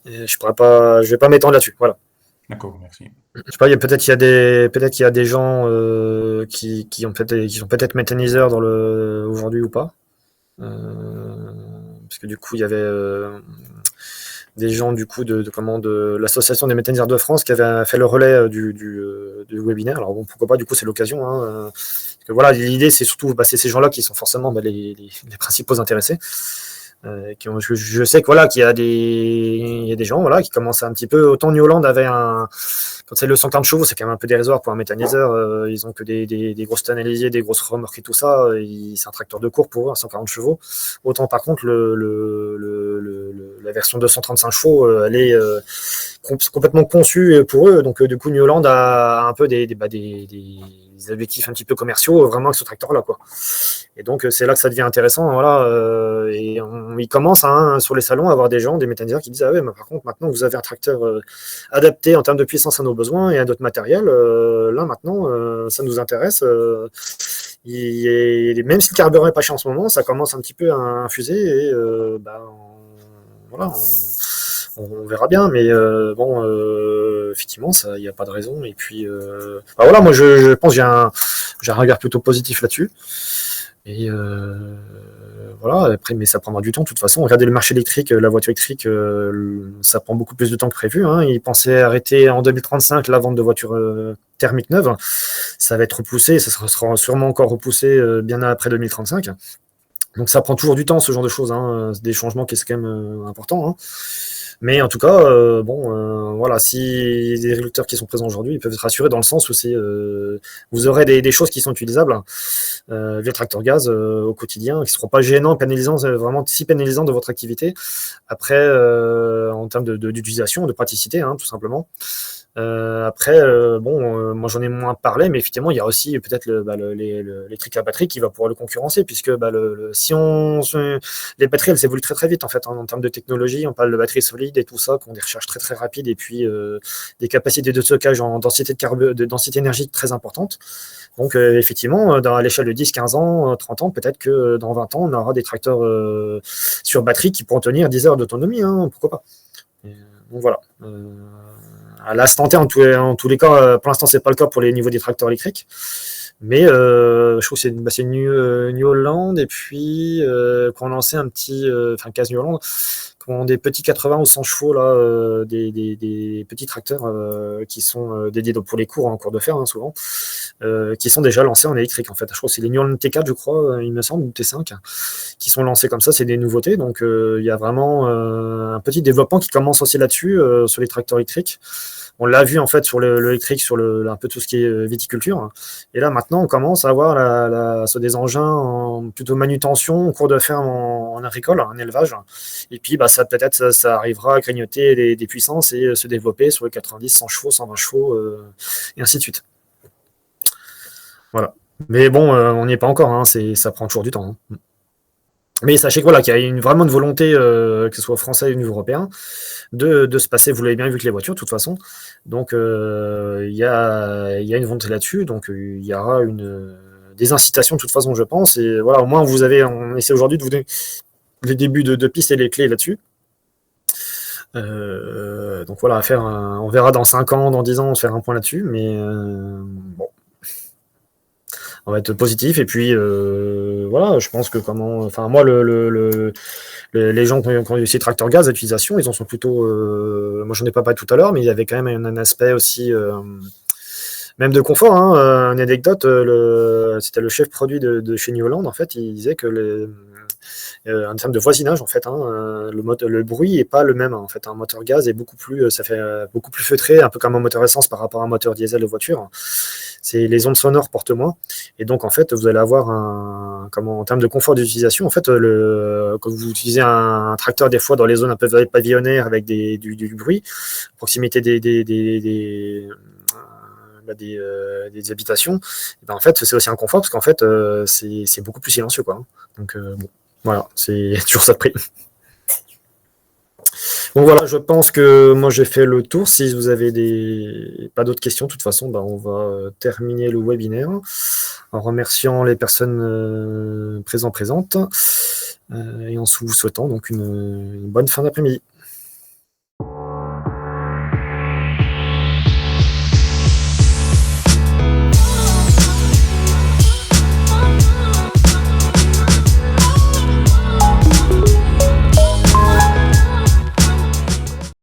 Je vais pas m'étendre là-dessus. Voilà. D'accord, merci. Je sais pas, peut-être qu'il y a des gens qui sont peut-être méthaniseurs aujourd'hui ou pas. Parce que du coup, il y avait des gens du coup de l'association des méthaniseurs de France qui avaient fait le relais du webinaire. Alors bon, pourquoi pas, du coup, c'est l'occasion, hein, parce que voilà, l'idée, c'est surtout, c'est ces gens-là qui sont forcément les principaux intéressés. Je sais que voilà, qu'il y a des gens voilà, qui commencent un petit peu. Autant New Holland avait quand c'est le 140 chevaux, c'est quand même un peu dérisoire pour un méthaniseur. Ils ont que des grosses tonnéliers, des grosses remorques et tout ça. C'est un tracteur de cours pour eux, un 140 chevaux. Autant par contre, la version 235 chevaux, elle est complètement conçue pour eux. Donc du coup, New Holland a un peu des objectifs un petit peu commerciaux vraiment avec ce tracteur-là, quoi. Et donc c'est là que ça devient intéressant, voilà. Et il commence sur les salons à avoir des gens, des méthaniseurs qui disent ah ouais, mais par contre maintenant vous avez un tracteur adapté en termes de puissance à nos besoins et à d'autres matériels, là maintenant ça nous intéresse. Même si le carburant n'est pas cher en ce moment, ça commence un petit peu à infuser et voilà. On verra bien, mais bon, effectivement, il n'y a pas de raison. Et puis, voilà, moi, je pense que j'ai un regard plutôt positif là-dessus. Et voilà, après, mais ça prendra du temps. De toute façon, regardez le marché électrique, la voiture électrique, ça prend beaucoup plus de temps que prévu, hein. Ils pensaient arrêter en 2035 la vente de voitures thermiques neuves. Ça va être repoussé, ça sera sûrement encore repoussé bien après 2035. Donc ça prend toujours du temps, ce genre de choses, hein. C'est des changements qui sont quand même importants, hein. Mais en tout cas, voilà, si les agriculteurs qui sont présents aujourd'hui, ils peuvent être rassurés dans le sens où vous aurez des choses qui sont utilisables via tracteur gaz au quotidien, qui ne seront pas gênants, pénalisants, vraiment si pénalisants de votre activité. Après, en termes d'utilisation, de praticité, hein, tout simplement. Après, bon, moi j'en ai moins parlé, mais effectivement, il y a aussi peut-être l'électrique à batterie qui va pouvoir le concurrencer, puisque les batteries, elles évoluent très très vite en fait, en termes de technologie. On parle de batteries solides et tout ça, qui ont des recharges très très rapides, et puis des capacités de stockage en densité de densité énergique très importante. Donc effectivement, à l'échelle de 10, 15 ans, 30 ans, peut-être que dans 20 ans, on aura des tracteurs sur batterie qui pourront tenir 10 heures d'autonomie, hein, pourquoi pas. Donc voilà. À l'instant T, en tous les cas, pour l'instant, c'est pas le cas pour les niveaux des tracteurs électriques. Mais je trouve que c'est New Holland, et puis qu'on lançait un petit, enfin Case New Holland, qui ont des petits 80 ou 100 chevaux, là, des petits tracteurs qui sont dédiés pour les cours, en cours de fer, hein, souvent, qui sont déjà lancés en électrique, en fait. Je crois que c'est les New Holland T4, je crois, il me semble, ou T5, qui sont lancés comme ça, c'est des nouveautés. Donc il y a vraiment un petit développement qui commence aussi là-dessus, sur les tracteurs électriques. On l'a vu en fait sur l'électrique, sur un peu tout ce qui est viticulture. Et là maintenant, on commence à avoir sur des engins plutôt manutention, en cours de ferme en agricole, en élevage. Et puis ça peut-être ça arrivera à grignoter des puissances et se développer sur les 90, 100 chevaux, 120 chevaux, et ainsi de suite. Voilà. Mais bon, on n'y est pas encore, hein, ça prend toujours du temps, hein. Mais sachez que voilà, qu'il y a vraiment une volonté, que ce soit français ou européen, de se passer, vous l'avez bien vu que les voitures, de toute façon. Donc il y a une volonté là-dessus, donc il y aura des incitations de toute façon, je pense. Et voilà, au moins on essaie aujourd'hui de vous donner les débuts de pistes et les clés là-dessus. Donc voilà, on verra dans 5 ans, dans 10 ans, on se faire un point là-dessus, mais bon, on va être positif. Et puis voilà, je pense que enfin moi les gens qui ont eu ces tracteurs gaz à utilisation, ils en sont plutôt. Moi, j'en ai pas parlé tout à l'heure, mais il y avait quand même un aspect aussi, même de confort, hein. Une anecdote, c'était le chef produit de chez New Holland, en fait, il disait que en termes de voisinage, en fait, hein, le bruit est pas le même, hein, en fait. Un moteur gaz est ça fait beaucoup plus feutré, un peu comme un moteur essence par rapport à un moteur diesel de voiture. Les ondes sonores portent moins, et donc en fait, vous allez avoir en termes de confort d'utilisation, en fait, quand vous utilisez un tracteur des fois dans les zones un peu pavillonnaires avec du bruit, proximité des habitations, ben en fait, c'est aussi un confort parce qu'en fait, c'est beaucoup plus silencieux, quoi, hein. Donc bon, voilà, c'est toujours ça de prix. Bon voilà, je pense que moi j'ai fait le tour. Si vous avez pas d'autres questions, de toute façon, ben, on va terminer le webinaire en remerciant les personnes présentes et en vous souhaitant donc une bonne fin d'après-midi.